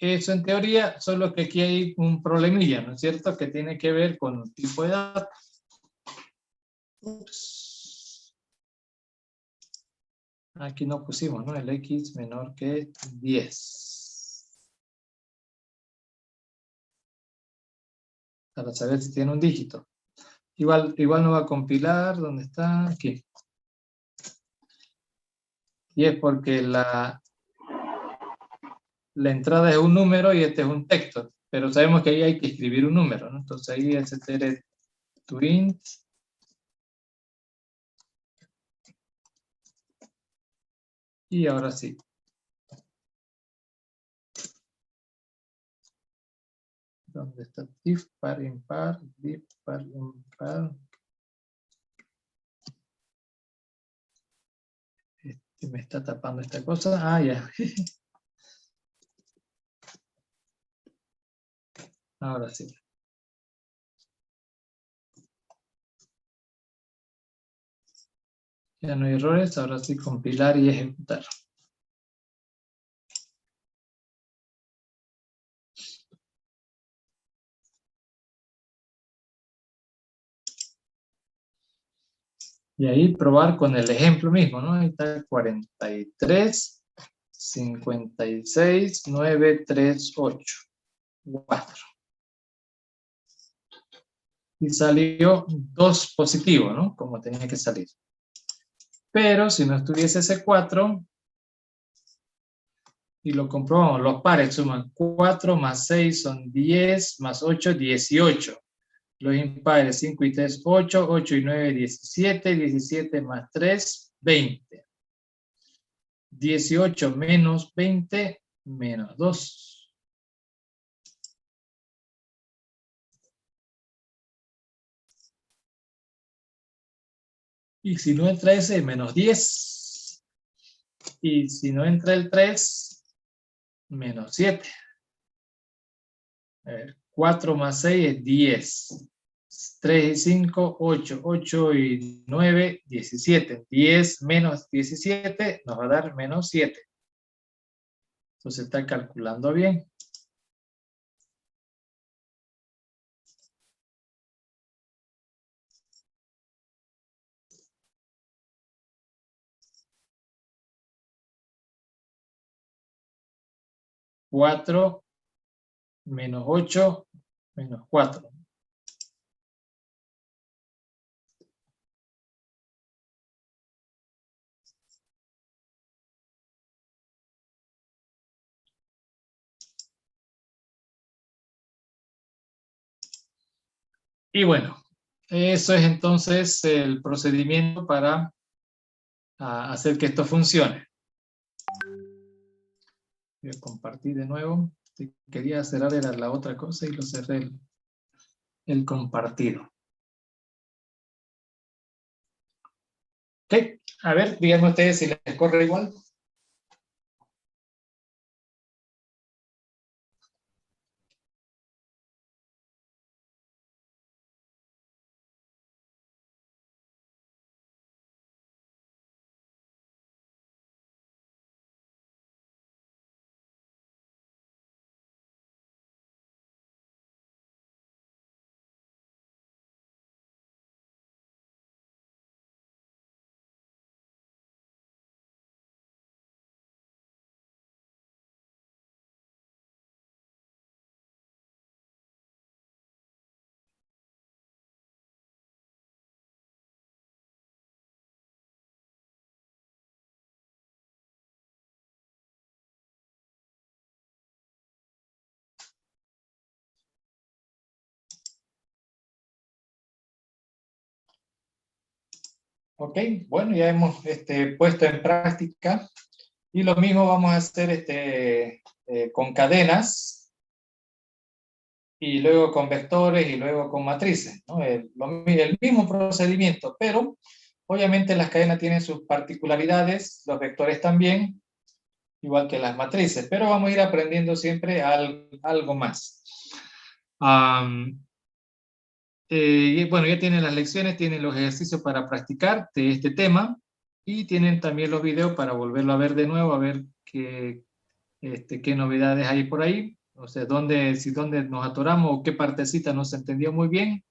Eso en teoría, solo que aquí hay un problemilla, ¿no es cierto? Que tiene que ver con un tipo de datos. Ups. Aquí no pusimos, ¿no? El X menor que 10. Para saber si tiene un dígito. Igual no va a compilar. ¿Dónde está? Aquí. Y es porque la entrada es un número y este es un texto. Pero sabemos que ahí hay que escribir un número, ¿no? Entonces ahí es to int. Y ahora sí. ¿Dónde está? Div par impar, div par impar. Me está tapando esta cosa. Ah, ya. Ahora sí. Ya no hay errores. Ahora sí compilar y ejecutar. Y ahí probar con el ejemplo mismo, ¿no? Ahí está 43, 56, 9, 3, 8, 4. Y salió 2 positivo, ¿no? Como tenía que salir. Pero si no estuviese ese 4, y lo comprobamos, los pares suman 4 más 6 son 10, más 8, 18. Los impares 5 y 3, 8, 8 y 9, 17, 17 más 3, 20. 18 menos 20, menos 2. Y si no entra ese, menos 10. Y si no entra el 3, menos 7. A ver, 4 más 6 es 10. 3 y 5, 8. 8 y 9, 17. 10 menos 17 nos va a dar menos 7. Entonces está calculando bien. Cuatro menos 8 menos 4. Y bueno, eso es entonces el procedimiento para hacer que esto funcione. Voy a compartir de nuevo. Quería cerrar era la otra cosa y lo cerré el compartido. Ok, a ver, díganme ustedes si les corre igual. Ok, bueno, ya hemos puesto en práctica. Y lo mismo vamos a hacer con cadenas. y luego con vectores y luego con matrices, ¿no? El mismo procedimiento, pero obviamente las cadenas tienen sus particularidades, los vectores también, igual que las matrices, pero vamos a ir aprendiendo siempre algo más. Bueno, ya tienen las lecciones, tienen los ejercicios para practicar de este tema y tienen también los videos para volverlo a ver de nuevo, a ver qué novedades hay por ahí, o sea, dónde nos atoramos o qué partecita no se entendió muy bien,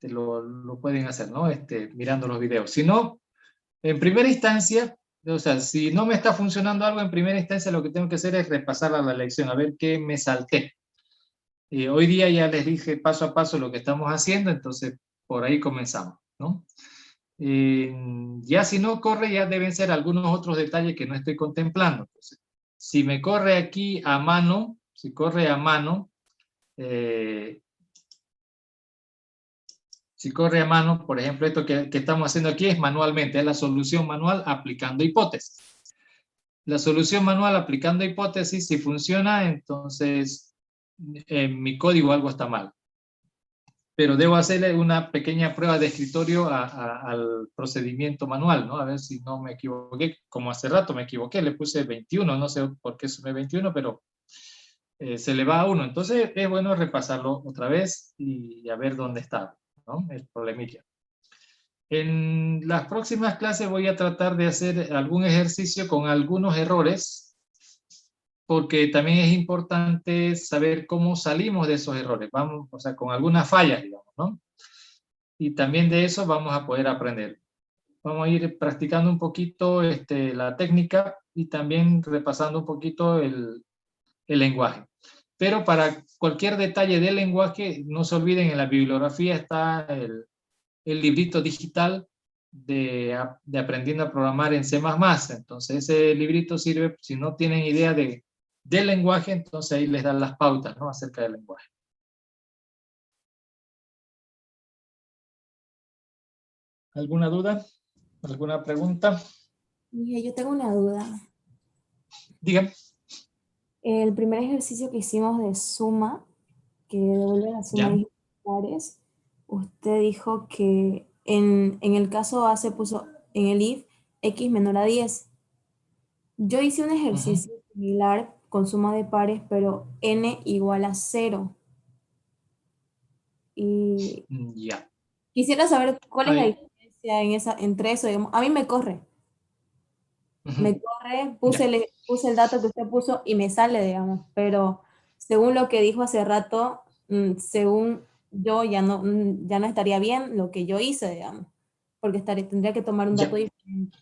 lo pueden hacer, ¿no? Mirando los videos. Si no, en primera instancia, o sea, si no me está funcionando algo, en primera instancia lo que tengo que hacer es repasar a la lección, a ver qué me salté. Hoy día ya les dije paso a paso lo que estamos haciendo, entonces por ahí comenzamos, ¿no? Ya si no corre, ya deben ser algunos otros detalles que no estoy contemplando. Entonces, si me corre aquí a mano, si corre a mano, si corre a mano, por ejemplo, esto que estamos haciendo aquí es manualmente, es la solución manual aplicando hipótesis. La solución manual aplicando hipótesis, si funciona, entonces en mi código algo está mal. Pero debo hacerle una pequeña prueba de escritorio al procedimiento manual, ¿no? A ver si no me equivoqué, como hace rato me equivoqué, le puse 21, no sé por qué sumé 21, pero se le va a 1. Entonces es bueno repasarlo otra vez y a ver dónde está, ¿no? El problemilla. En las próximas clases voy a tratar de hacer algún ejercicio con algunos errores, porque también es importante saber cómo salimos de esos errores, vamos, o sea, con algunas fallas, digamos, ¿no? Y también de eso vamos a poder aprender. Vamos a ir practicando un poquito la técnica y también repasando un poquito el lenguaje. Pero para cualquier detalle del lenguaje, no se olviden, en la bibliografía está el librito digital de Aprendiendo a Programar en C++. Entonces ese librito sirve, si no tienen idea del lenguaje, entonces ahí les dan las pautas, ¿no? Acerca del lenguaje. ¿Alguna duda? ¿Alguna pregunta? Mira, yo tengo una duda. Dígame. El primer ejercicio que hicimos de suma, que devuelve la suma Ya. de pares, usted dijo que en el caso A se puso en el if x menor a 10. Yo hice un ejercicio similar con suma de pares, pero n igual a 0. Y Ya. quisiera saber cuál es la Ahí. diferencia entre eso. Digamos. A mí me corre. Me corre, puse el dato que usted puso y me sale, digamos, pero según lo que dijo hace rato, según yo ya no estaría bien lo que yo hice, digamos, porque tendría que tomar un dato diferente.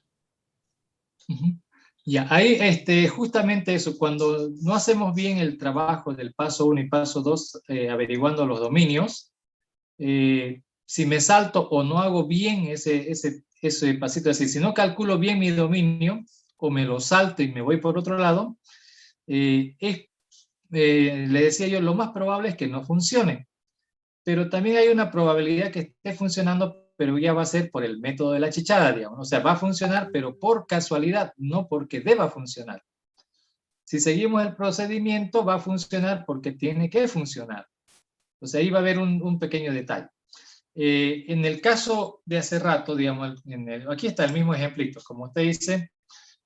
Ya, ahí justamente eso, cuando no hacemos bien el trabajo del paso 1 y paso 2, averiguando los dominios, si me salto o no hago bien ese pasito así, si no calculo bien mi dominio, o me lo salto y me voy por otro lado, le decía yo, lo más probable es que no funcione. Pero también hay una probabilidad que esté funcionando, pero ya va a ser por el método de la chichada, digamos. O sea, va a funcionar, pero por casualidad, no porque deba funcionar. Si seguimos el procedimiento, va a funcionar porque tiene que funcionar. O sea, ahí va a haber un pequeño detalle. En el caso de hace rato, digamos, aquí está el mismo ejemplito. Como usted dice,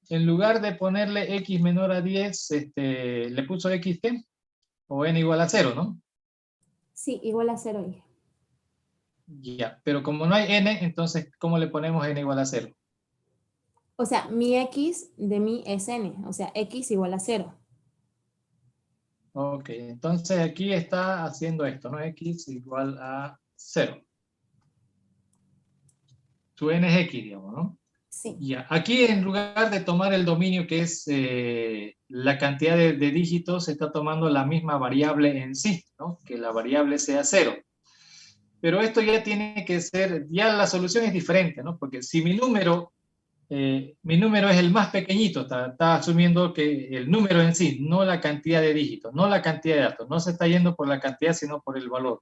en lugar de ponerle x menor a 10, le puso x, ¿qué? O n igual a 0, ¿no? Sí, igual a 0. Dije. Ya, pero como no hay n, entonces, ¿cómo le ponemos n igual a 0? O sea, mi x de mi es n, o sea, x igual a 0. Ok, entonces aquí está haciendo esto, ¿no? X igual a 0. Tu n es x, digamos, ¿no? Sí. Ya, aquí en lugar de tomar el dominio que es la cantidad de dígitos, se está tomando la misma variable en sí, ¿no? Que la variable sea 0. Pero esto ya tiene que ser, ya la solución es diferente, ¿no? Porque si mi número es el más pequeñito, está asumiendo que el número en sí, no la cantidad de dígitos, no la cantidad de datos, no se está yendo por la cantidad, sino por el valor.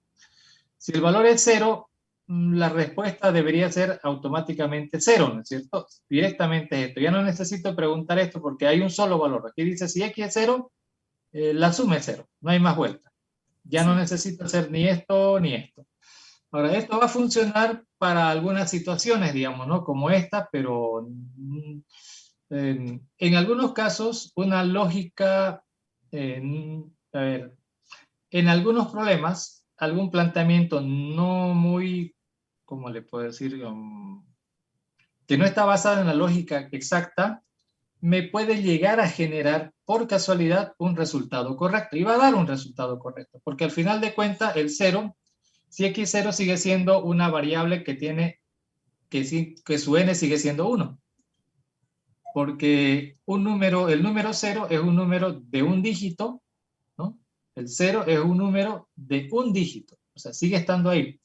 Si el valor es 0, la respuesta debería ser automáticamente 0, ¿no es cierto? Directamente esto. Ya no necesito preguntar esto porque hay un solo valor. Aquí dice si x es 0, la suma es 0, no hay más vuelta. Ya no necesito hacer ni esto ni esto. Ahora, esto va a funcionar para algunas situaciones, digamos, ¿no? Como esta, pero en algunos casos, una lógica, a ver, en algunos problemas, algún planteamiento no muy, ¿cómo le puedo decir? Que no está basado en la lógica exacta, me puede llegar a generar por casualidad un resultado correcto. Y va a dar un resultado correcto, porque al final de cuentas el 0, si x0 sigue siendo una variable que tiene, que su n sigue siendo 1. Porque el número 0 es un número de un dígito, ¿no? El 0 es un número de un dígito, o sea, sigue estando ahí.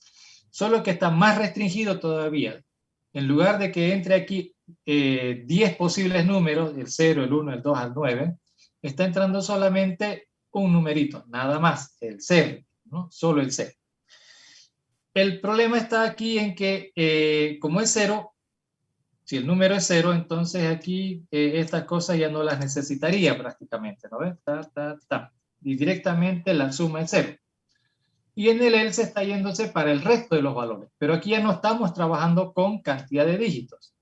Solo que está más restringido todavía. En lugar de que entre aquí 10 posibles números, el 0, el 1, el 2, al 9, está entrando solamente un numerito, nada más, el 0, ¿no? Solo el 0. El problema está aquí en que, como es 0, si el número es 0, entonces aquí estas cosas ya no las necesitaría prácticamente, ¿no ves? Y directamente la suma es 0. Y en el else está yéndose para el resto de los valores. Pero aquí ya no estamos trabajando con cantidad de dígitos.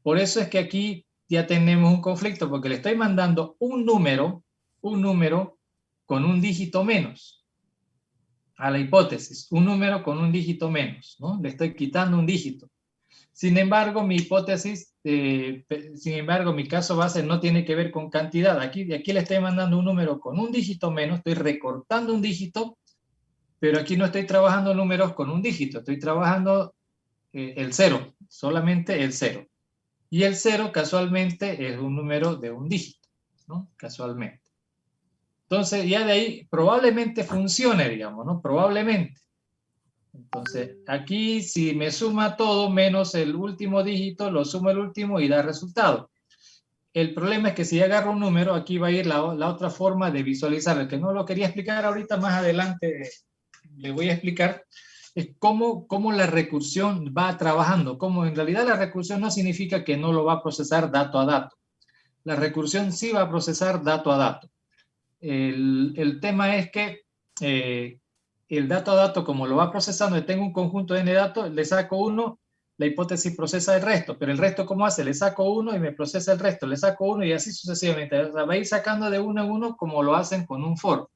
Por eso es que aquí ya tenemos un conflicto, porque le estoy mandando un número con un dígito menos a la hipótesis. Un número con un dígito menos, ¿no? Le estoy quitando un dígito. Sin embargo, mi hipótesis, mi caso base no tiene que ver con cantidad. Aquí le estoy mandando un número con un dígito menos, estoy recortando un dígito, pero aquí no estoy trabajando números con un dígito, estoy trabajando el 0, solamente el 0. Y el 0 casualmente es un número de un dígito, ¿no? Casualmente. Entonces ya de ahí probablemente funcione, digamos, ¿no? Probablemente. Entonces aquí si me suma todo menos el último dígito, lo sumo el último y da resultado. El problema es que si agarro un número, aquí va a ir la otra forma de visualizarlo, que no lo quería explicar ahorita, más adelante le voy a explicar, es cómo la recursión va trabajando. Cómo en realidad la recursión no significa que no lo va a procesar dato a dato. La recursión sí va a procesar dato a dato. El tema es que el dato a dato, como lo va procesando, y tengo un conjunto de n datos, le saco uno, la hipótesis procesa el resto, pero el resto ¿cómo hace? Le saco uno y me procesa el resto, le saco uno y así sucesivamente. O sea, va a ir sacando de uno en uno como lo hacen con un for.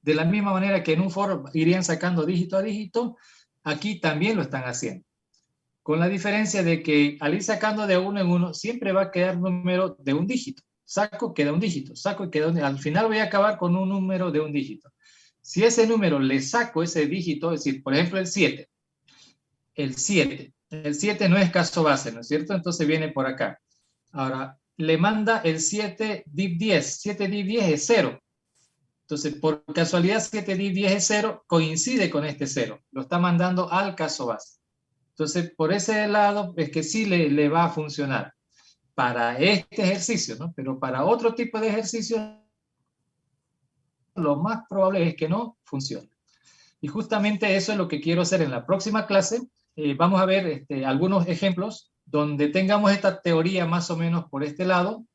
De la misma manera que en un for irían sacando dígito a dígito, aquí también lo están haciendo. Con la diferencia de que al ir sacando de uno en uno, siempre va a quedar número de un dígito. Saco, queda un dígito. Saco y queda un dígito. Al final voy a acabar con un número de un dígito. Si ese número le saco ese dígito, es decir, por ejemplo el 7. El 7 no es caso base, ¿no es cierto? Entonces viene por acá. Ahora, le manda el 7 div 10. 7 div 10 es 0. Entonces, por casualidad, 7 div 10 es 0, coincide con este 0. Lo está mandando al caso base. Entonces, por ese lado es que sí le va a funcionar para este ejercicio, ¿no? Pero para otro tipo de ejercicio, lo más probable es que no funcione. Y justamente eso es lo que quiero hacer en la próxima clase. Vamos a ver algunos ejemplos donde tengamos esta teoría más o menos por este lado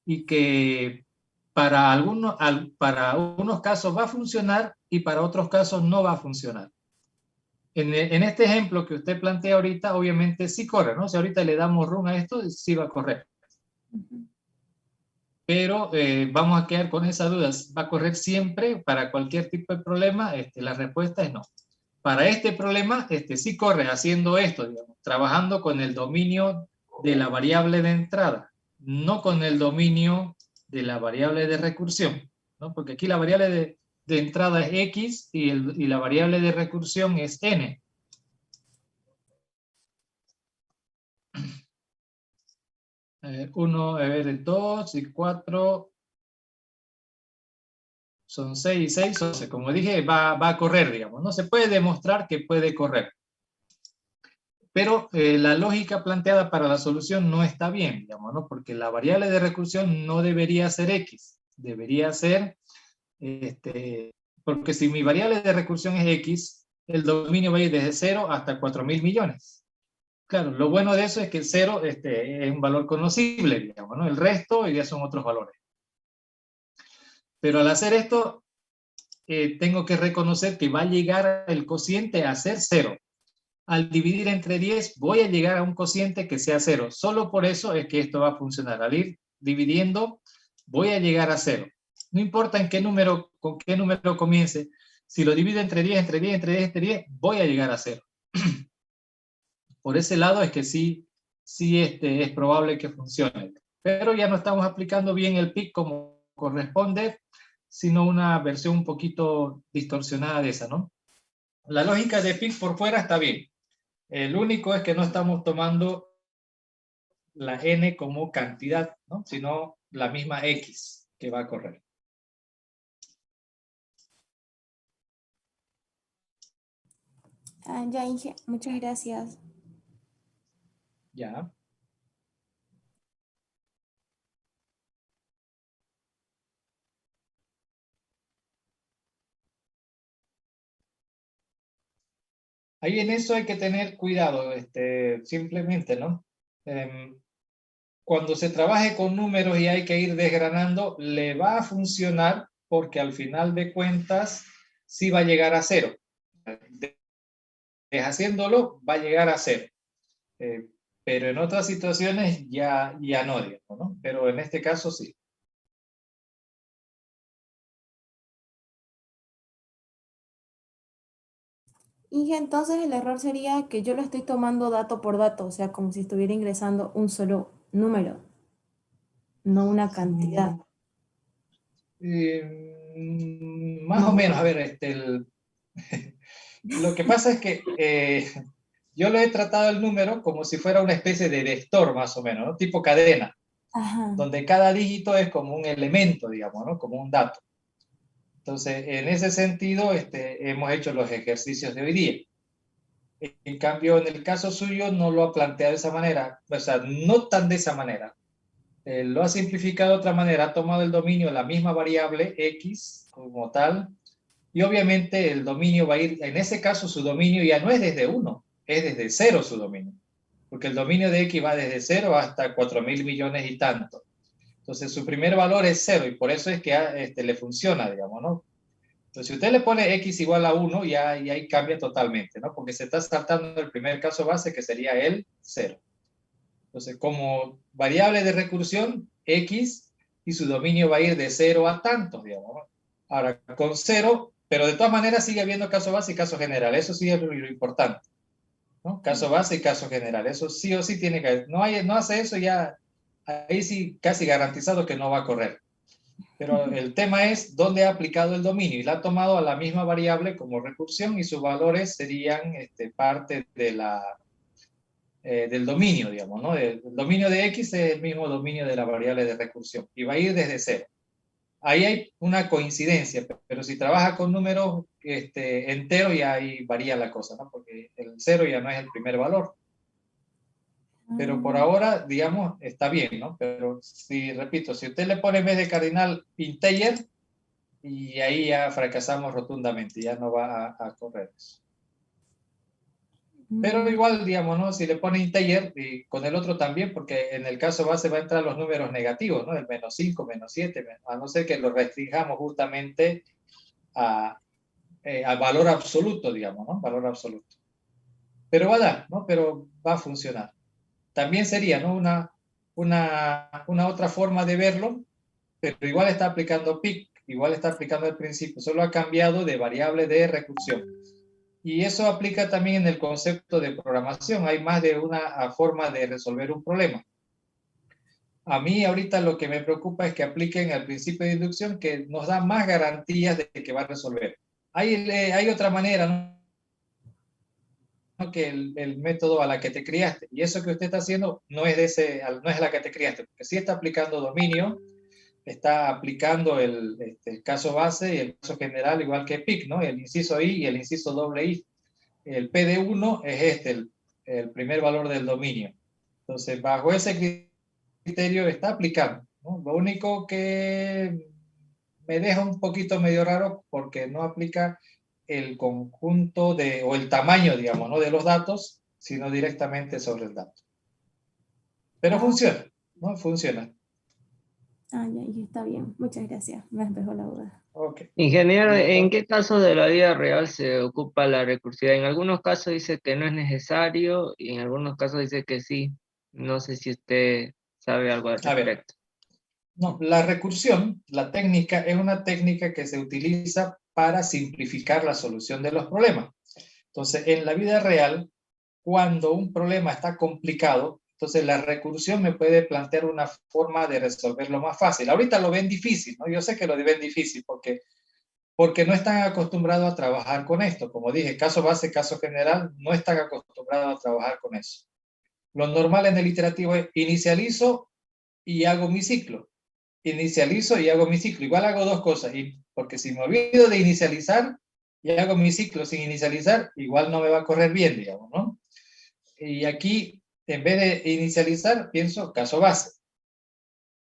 y que para unos casos va a funcionar y para otros casos no va a funcionar. En este ejemplo que usted plantea ahorita, obviamente sí corre, ¿no? Si ahorita le damos run a esto, sí va a correr. Pero vamos a quedar con esas dudas. ¿Va a correr siempre para cualquier tipo de problema? La respuesta es no. Para este problema, sí corre haciendo esto, digamos, trabajando con el dominio de la variable de entrada, no con el dominio de la variable de recursión, ¿no? Porque aquí la variable de entrada es x y la variable de recursión es n. El 2 y 4 son 6 y 6, 11. Como dije, va a correr, digamos. No se puede demostrar que puede correr. Pero la lógica planteada para la solución no está bien, digamos, ¿no? Porque la variable de recursión no debería ser x. Debería ser, porque si mi variable de recursión es x, el dominio va a ir desde 0 hasta 4.000 millones. Claro, lo bueno de eso es que el 0 es un valor conocible, digamos, ¿no? El resto ya son otros valores. Pero al hacer esto, tengo que reconocer que va a llegar el cociente a ser 0. Al dividir entre 10 voy a llegar a un cociente que sea 0. Solo por eso es que esto va a funcionar. Al ir dividiendo voy a llegar a 0. No importa en qué número, con qué número comience. Si lo divido entre 10, entre 10, entre 10, entre 10, voy a llegar a 0. Por ese lado es que sí es probable que funcione. Pero ya no estamos aplicando bien el PIC como corresponde, sino una versión un poquito distorsionada de esa, ¿no? La lógica de PIC por fuera está bien. El único es que no estamos tomando la n como cantidad, ¿no? Sino la misma x que va a correr. Ya, Inge, muchas gracias. Ya. Ahí en eso hay que tener cuidado, simplemente, ¿no? Cuando se trabaje con números y hay que ir desgranando, le va a funcionar porque al final de cuentas sí va a llegar a 0. Deshaciéndolo va a llegar a 0. Pero en otras situaciones ya no, digamos, ¿no? Pero en este caso sí. Inge, entonces el error sería que yo lo estoy tomando dato por dato, o sea, como si estuviera ingresando un solo número, no una cantidad. Más o menos, a ver, lo que pasa es que yo lo he tratado el número como si fuera una especie de vector, más o menos, ¿no? Tipo cadena, Ajá. donde cada dígito es como un elemento, digamos, ¿no? Como un dato. Entonces, en ese sentido, hemos hecho los ejercicios de hoy día. En cambio, en el caso suyo no lo ha planteado de esa manera, o sea, no tan de esa manera. Lo ha simplificado de otra manera, ha tomado el dominio, la misma variable x como tal, y obviamente el dominio va a ir, en ese caso su dominio ya no es desde 1, es desde 0 su dominio, porque el dominio de x va desde 0 hasta 4.000 millones y tanto. Entonces su primer valor es 0 y por eso es que le funciona, digamos, ¿no? Entonces, si usted le pone x igual a 1, y ahí cambia totalmente, ¿no? Porque se está saltando el primer caso base, que sería el 0. Entonces, como variable de recursión, x, y su dominio va a ir de 0 a tantos, digamos, ¿no? Ahora, con 0, pero de todas maneras sigue habiendo caso base y caso general. Eso sí es lo importante, ¿no? Caso base y caso general. Eso sí o sí tiene que... No hace eso, ya ahí sí casi garantizado que no va a correr. Pero el tema es dónde ha aplicado el dominio y la ha tomado a la misma variable como recursión y sus valores serían parte de del dominio, digamos, ¿no? El dominio de x es el mismo dominio de la variable de recursión y va a ir desde 0. Ahí hay una coincidencia, pero si trabaja con números enteros ya ahí varía la cosa, ¿no? Porque el 0 ya no es el primer valor. Pero por ahora, digamos, está bien, ¿no? Pero si, repito, si usted le pone en vez de cardinal integer, y ahí ya fracasamos rotundamente, ya no va a correr eso. Pero igual, digamos, ¿no? Si le pone integer, y con el otro también, porque en el caso base va a entrar los números negativos, ¿no? El -5, -7, a no ser que lo restringamos justamente al valor absoluto, digamos, ¿no? Valor absoluto. Pero va a dar, ¿no? Pero va a funcionar. También sería, ¿no? Una otra forma de verlo, pero igual está aplicando PIC, igual está aplicando el principio, solo ha cambiado de variable de recursión. Y eso aplica también en el concepto de programación. Hay más de una forma de resolver un problema. A mí ahorita lo que me preocupa es que apliquen el principio de inducción que nos da más garantías de que va a resolver. Hay otra manera, ¿no? Que el método a la que te criaste. Y eso que usted está haciendo no es la que te criaste, porque sí está aplicando dominio, está aplicando el caso base y el caso general, igual que PIC, ¿no? El inciso I y el inciso doble I. El PD1 es el primer valor del dominio. Entonces, bajo ese criterio está aplicando, ¿no? Lo único que me deja un poquito medio raro porque no aplica el conjunto o el tamaño, digamos, ¿no? De los datos, sino directamente sobre el dato. Pero funciona, ¿no? Funciona. Ah, ya está bien. Muchas gracias. Me despejó la duda. Ok. Ingeniero, Bien, ¿en qué casos de la vida real se ocupa la recursividad? En algunos casos dice que no es necesario y en algunos casos dice que sí. No sé si usted sabe algo al a ver, respecto. no, la recursión, la técnica, es una técnica que se utiliza para simplificar la solución de los problemas. Entonces, en la vida real, cuando un problema está complicado, entonces la recursión me puede plantear una forma de resolverlo más fácil. Ahorita lo ven difícil, ¿no? Yo sé que lo ven difícil porque no están acostumbrados a trabajar con esto. Como dije, caso base, caso general, no están acostumbrados a trabajar con eso. Lo normal en el iterativo es inicializo y hago mi ciclo. Inicializo y hago mi ciclo. Igual hago dos cosas, porque si me olvido de inicializar y hago mi ciclo sin inicializar, igual no me va a correr bien, digamos, ¿no? Y aquí, en vez de inicializar, pienso caso base.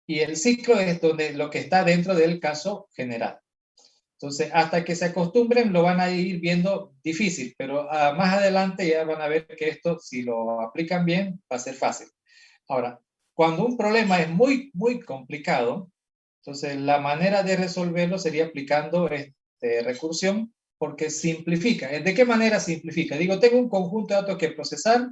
Y el ciclo es donde lo que está dentro del caso general. Entonces, hasta que se acostumbren, lo van a ir viendo difícil, pero más adelante ya van a ver que esto, si lo aplican bien, va a ser fácil. Ahora, cuando un problema es muy, muy complicado, entonces la manera de resolverlo sería aplicando recursión, porque simplifica. ¿De qué manera simplifica? Digo, tengo un conjunto de datos que procesar,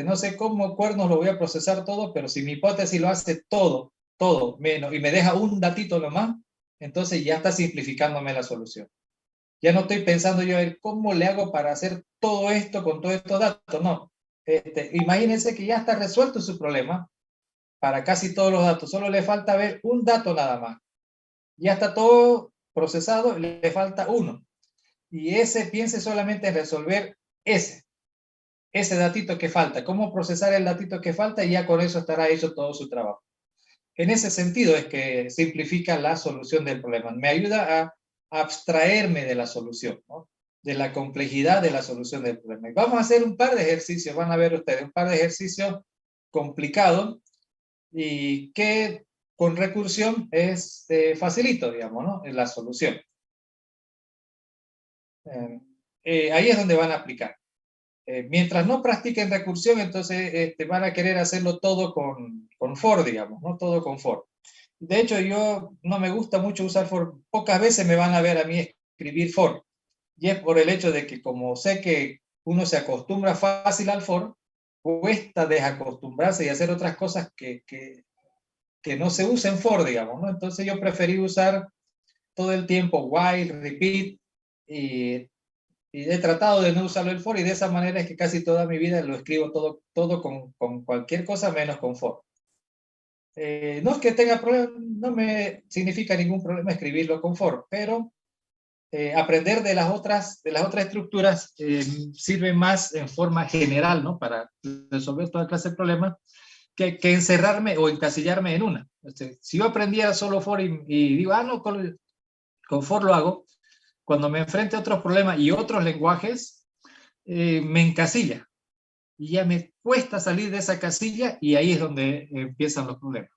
no sé cómo cuernos lo voy a procesar todo, pero si mi hipótesis lo hace todo, todo menos, y me deja un datito nomás, entonces ya está simplificándome la solución. Ya no estoy pensando yo en cómo le hago para hacer todo esto con todos estos datos, no. Imagínense que ya está resuelto su problema para casi todos los datos, solo le falta ver un dato nada más. Ya está todo procesado, le falta uno. Y ese piense solamente en resolver ese datito que falta, cómo procesar el datito que falta y ya con eso estará hecho todo su trabajo. En ese sentido es que simplifica la solución del problema. Me ayuda a abstraerme de la solución, ¿no? De la complejidad de la solución del problema. Y vamos a hacer un par de ejercicios, van a ver ustedes, un par de ejercicios complicados y que con recursión es facilito, digamos, ¿no? En la solución. Ahí es donde van a aplicar. Mientras no practiquen recursión, entonces van a querer hacerlo todo con for, digamos, ¿no? Todo con for. De hecho, yo no me gusta mucho usar for. Pocas veces me van a ver a mí escribir for. Y es por el hecho de que como sé que uno se acostumbra fácil al for, cuesta desacostumbrarse y hacer otras cosas que no se usen for, digamos, ¿no? Entonces yo preferí usar todo el tiempo while, repeat, y he tratado de no usarlo el for, y de esa manera es que casi toda mi vida lo escribo todo con cualquier cosa menos con for. No es que tenga problema, no me significa ningún problema escribirlo con for, pero aprender de las otras estructuras sirve más en forma general, ¿no? Para resolver toda clase de problemas, que encerrarme o encasillarme en una. Si yo aprendiera solo for y digo, no, con for lo hago, cuando me enfrente a otros problemas y otros lenguajes, me encasilla. Y ya me cuesta salir de esa casilla y ahí es donde empiezan los problemas.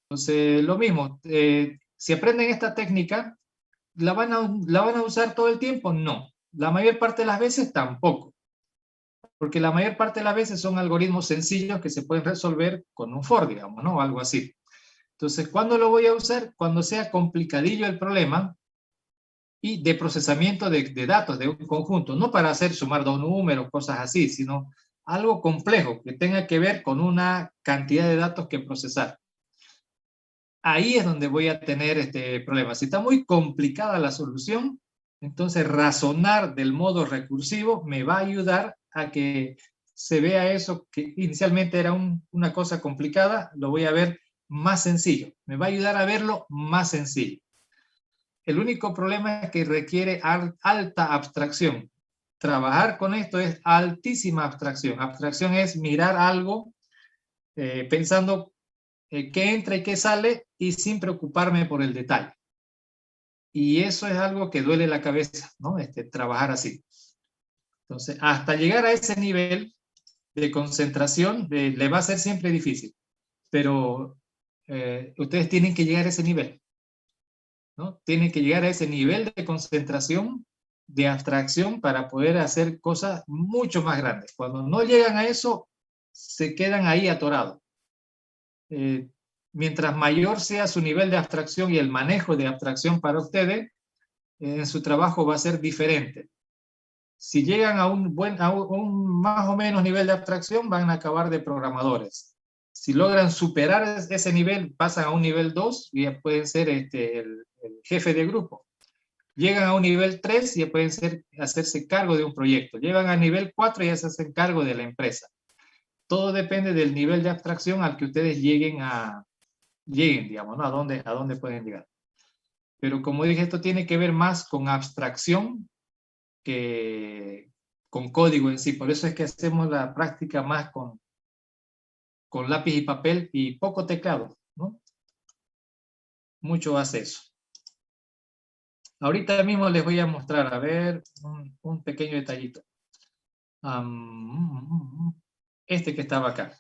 Entonces, lo mismo, si aprenden esta técnica, ¿la van a usar todo el tiempo? No. La mayor parte de las veces tampoco. Porque la mayor parte de las veces son algoritmos sencillos que se pueden resolver con un for, digamos, ¿no? Algo así. Entonces, ¿cuándo lo voy a usar? Cuando sea complicadillo el problema y de procesamiento de datos de un conjunto, no para hacer sumar dos números, cosas así, sino algo complejo que tenga que ver con una cantidad de datos que procesar. Ahí es donde voy a tener este problema. Si está muy complicada la solución, entonces razonar del modo recursivo me va a ayudar a que se vea eso que inicialmente era una cosa complicada, lo voy a ver más sencillo. Me va a ayudar a verlo más sencillo. El único problema es que requiere alta abstracción. Trabajar con esto es altísima abstracción. Abstracción es mirar algo pensando qué entra y qué sale y sin preocuparme por el detalle. Y eso es algo que duele la cabeza, ¿no? Trabajar así. Entonces, hasta llegar a ese nivel de concentración, le va a ser siempre difícil. Pero ustedes tienen que llegar a ese nivel, ¿no? Tienen que llegar a ese nivel de concentración, de abstracción, para poder hacer cosas mucho más grandes. Cuando no llegan a eso, se quedan ahí atorados. mientras mayor sea su nivel de abstracción y el manejo de abstracción para ustedes, en su trabajo va a ser diferente. Si llegan a un más o menos nivel de abstracción, van a acabar de programadores. Si logran superar ese nivel, pasan a un nivel 2 y ya pueden ser el jefe de grupo. Llegan a un nivel 3 y ya pueden hacerse cargo de un proyecto. Llegan a nivel 4 y ya se hacen cargo de la empresa. Todo depende del nivel de abstracción al que ustedes lleguen, digamos, ¿no? ¿A dónde pueden llegar? Pero como dije, esto tiene que ver más con abstracción que con código en sí. Por eso es que hacemos la práctica más con lápiz y papel y poco teclado, ¿no? Mucho hace eso. Ahorita mismo les voy a mostrar, a ver, un pequeño detallito. Este que estaba acá.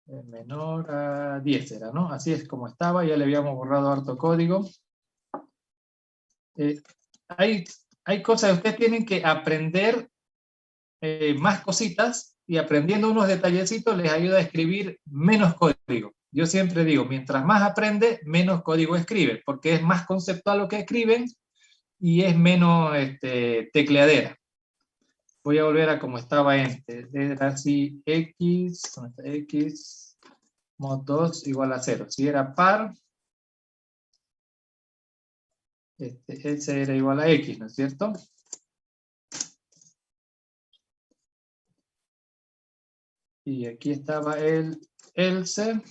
Menor a 10 era, ¿no? Así es como estaba, ya le habíamos borrado harto código. Hay cosas, ustedes tienen que aprender más cositas y aprendiendo unos detallecitos les ayuda a escribir menos código. Yo siempre digo, mientras más aprende, menos código escribe, porque es más conceptual lo que escriben y es menos tecleadera. Voy a volver a como estaba antes. Era así, x mod 2 igual a 0. Si era par, ese era igual a x, ¿no es cierto? Y aquí estaba el else,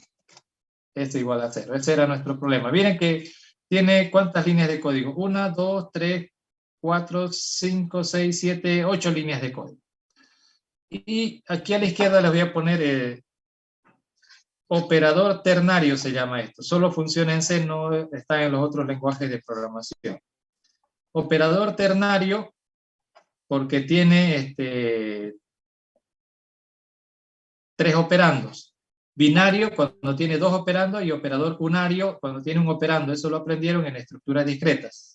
este igual a 0. Ese era nuestro problema. Miren que tiene ¿cuántas líneas de código? 1, 2, 3, 4, 5, 6, 7, 8 líneas de código. Y aquí a la izquierda les voy a poner operador ternario, se llama esto. Solo funciona en C, no está en los otros lenguajes de programación. Operador ternario porque tiene 3 operandos. Binario cuando tiene 2 operandos y operador unario cuando tiene un operando. Eso lo aprendieron en estructuras discretas.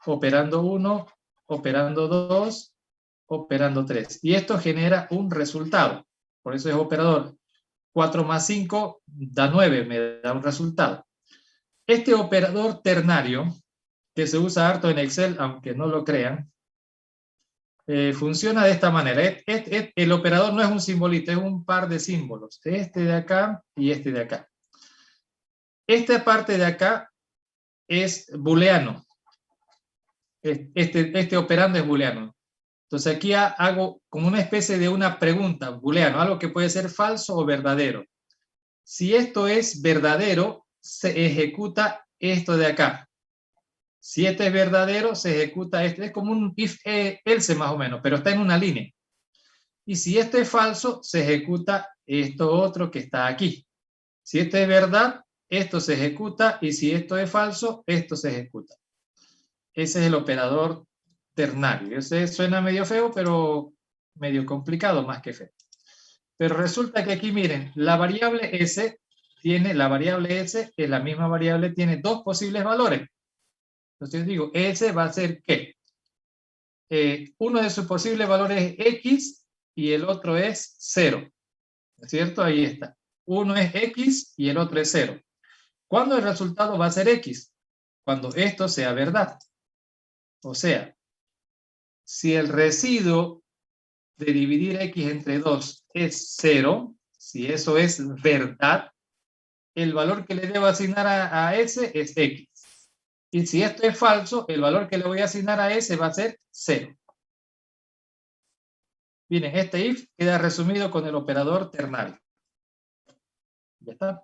Operando 1, operando 2, operando 3. Y esto genera un resultado. Por eso es operador. 4 más 5 da 9, me da un resultado. Este operador ternario, que se usa harto en Excel, aunque no lo crean, funciona de esta manera. El operador no es un simbolito, es un par de símbolos. Este de acá y este de acá. Esta parte de acá es booleano. Este operando es booleano. Entonces aquí hago como una especie de una pregunta, booleano, algo que puede ser falso o verdadero. Si esto es verdadero, se ejecuta esto de acá. Si este es verdadero, se ejecuta este. Es como un if else más o menos, pero está en una línea. Y si esto es falso, se ejecuta esto otro que está aquí. Si esto es verdad, esto se ejecuta, y si esto es falso, esto se ejecuta. Ese es el operador ternario. Ese suena medio feo, pero medio complicado más que feo. Pero resulta que aquí, miren, la variable S es la misma variable, tiene 2 posibles valores. Entonces digo, S va a ser ¿qué? Uno de sus posibles valores es X y el otro es 0. ¿No es cierto? Ahí está. Uno es X y el otro es 0. ¿Cuándo el resultado va a ser X? Cuando esto sea verdad. O sea, si el residuo de dividir X entre 2 es 0, si eso es verdad, el valor que le debo asignar a S es X. Y si esto es falso, el valor que le voy a asignar a S va a ser 0. Miren, este if queda resumido con el operador ternario. Ya está.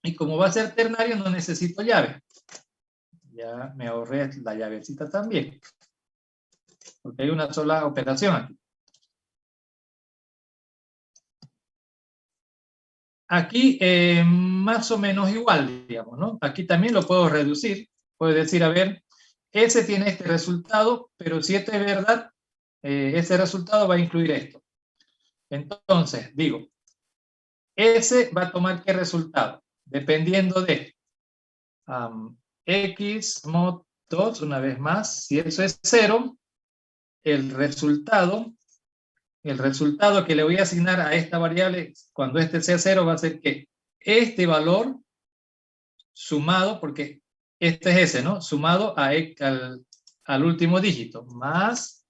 Y como va a ser ternario, no necesito llave. Ya me ahorré la llavecita también. Porque hay una sola operación aquí. Aquí más o menos igual, digamos, ¿no? Aquí también lo puedo reducir. Puedo decir, a ver, S tiene este resultado, pero si esto es verdad, ese resultado va a incluir esto. Entonces, digo, S va a tomar ¿qué resultado? Dependiendo de X mod 2, una vez más. Si eso es 0, el resultado que le voy a asignar a esta variable, cuando este sea 0, va a ser que este valor sumado, porque este es ese, ¿no? Sumado al último dígito, más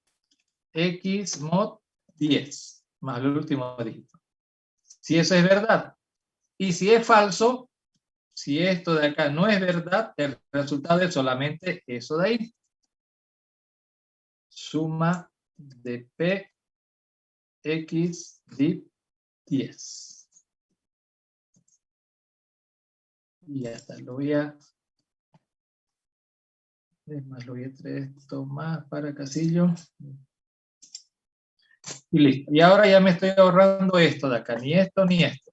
x mod 10, más el último dígito. Si eso es verdad. Y si es falso, si esto de acá no es verdad, el resultado es solamente eso de ahí. Suma de p x div 10. Y ya está, lo voy a traer esto más para Casillo. Y listo. Y ahora ya me estoy ahorrando esto de acá, ni esto ni esto.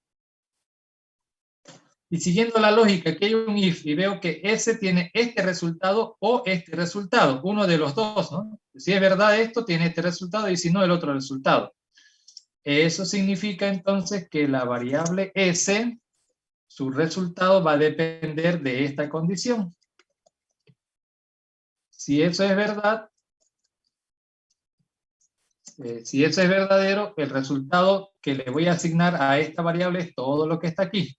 Y siguiendo la lógica, que hay un if y veo que ese tiene este resultado o este resultado, uno de los dos, ¿no? Si es verdad esto, tiene este resultado y si no, el otro resultado. Eso significa entonces que la variable S, su resultado va a depender de esta condición. Si eso es verdad, si eso es verdadero, el resultado que le voy a asignar a esta variable es todo lo que está aquí.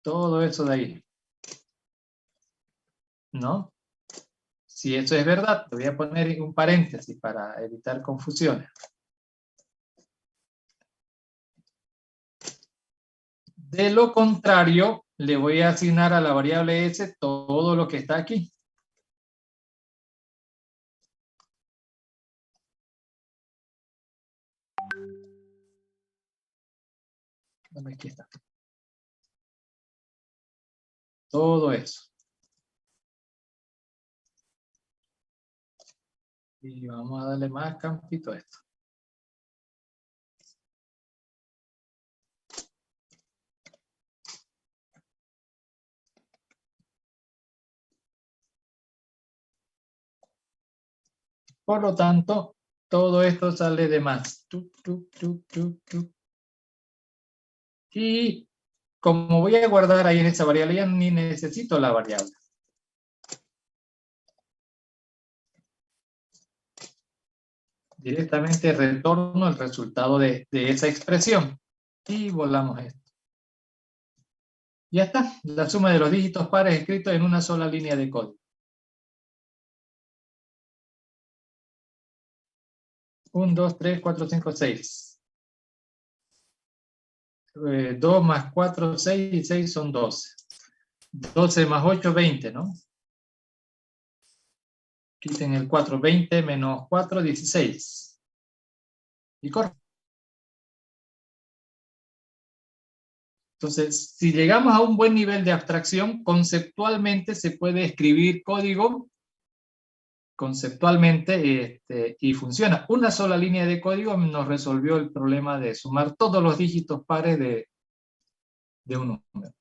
Todo eso de ahí. ¿No? Si eso es verdad, te voy a poner un paréntesis para evitar confusiones. De lo contrario, le voy a asignar a la variable S todo lo que está aquí. Aquí está. Todo eso. Y vamos a darle más campito a esto. Por lo tanto, todo esto sale de más. Y como voy a guardar ahí en esa variable, ya ni necesito la variable. Directamente retorno el resultado de esa expresión. Y volamos esto. Ya está, la suma de los dígitos pares escritos en una sola línea de código. 1, 2, 3, 4, 5, 6. 2 más 4, 6 y 6 son 12. 12 más 8, 20, ¿no? Quiten el 4, 20 menos 4, 16. Y corre. Entonces, si llegamos a un buen nivel de abstracción, conceptualmente se puede escribir código conceptualmente y funciona. Una sola línea de código nos resolvió el problema de sumar todos los dígitos pares de un número.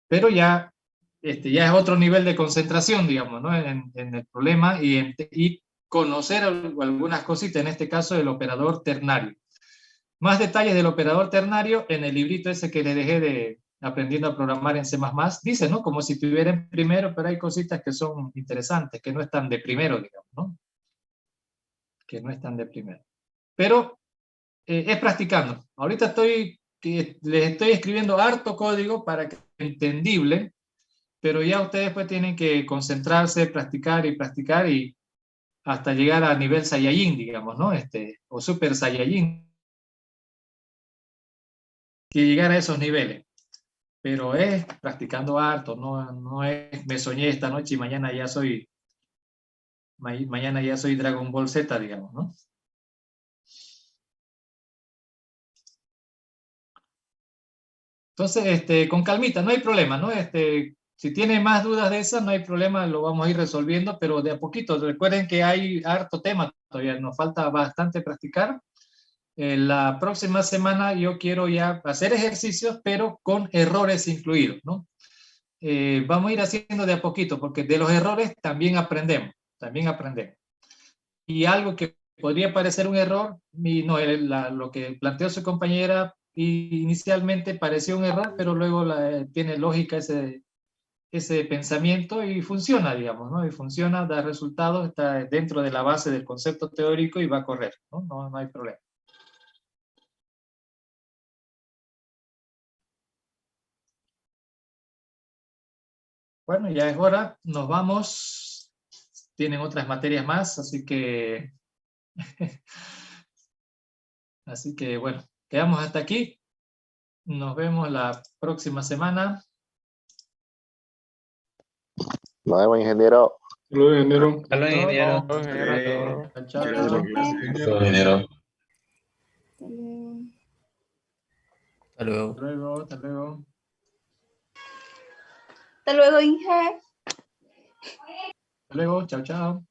Pero ya es otro nivel de concentración, digamos, ¿no? en el problema y conocer algunas cositas, en este caso el operador ternario. Más detalles del operador ternario en el librito ese que les dejé de Aprendiendo a Programar en C++, dice, ¿no? Como si estuviera en primero, pero hay cositas que son interesantes, que no están de primero, digamos, ¿no? Que no están de primero. Pero es practicando. Ahorita les estoy escribiendo harto código para que sea entendible, pero ya ustedes pues tienen que concentrarse, practicar y hasta llegar a nivel Saiyajin, digamos, ¿no? O Super Saiyajin. Que llegar a esos niveles. Pero es practicando harto, no es me soñé esta noche y mañana ya soy Dragon Ball Z, digamos, ¿no? Entonces, con calmita, no hay problema, ¿no? Si tiene más dudas de esas, no hay problema, lo vamos a ir resolviendo, pero de a poquito. Recuerden que hay harto tema todavía, nos falta bastante practicar. La próxima semana yo quiero ya hacer ejercicios, pero con errores incluidos, ¿no? Vamos a ir haciendo de a poquito, porque de los errores también aprendemos. Y algo que podría parecer un error, y no, lo que planteó su compañera inicialmente pareció un error, pero luego tiene lógica ese pensamiento y funciona, digamos, ¿no? Y funciona, da resultados, está dentro de la base del concepto teórico y va a correr, ¿no? No hay problema. Bueno, ya es hora, nos vamos. Tienen otras materias más, así que bueno, quedamos hasta aquí. Nos vemos la próxima semana. Nos vemos, ingeniero. Saludos, ingeniero. Hasta luego, ingeniero. Saludos, ingeniero. Chao, Hasta chao. luego. Eso, dinero. Hasta luego. Hasta luego. Hasta luego, hasta luego. Hasta luego, Inge. Hasta luego, chao, chao.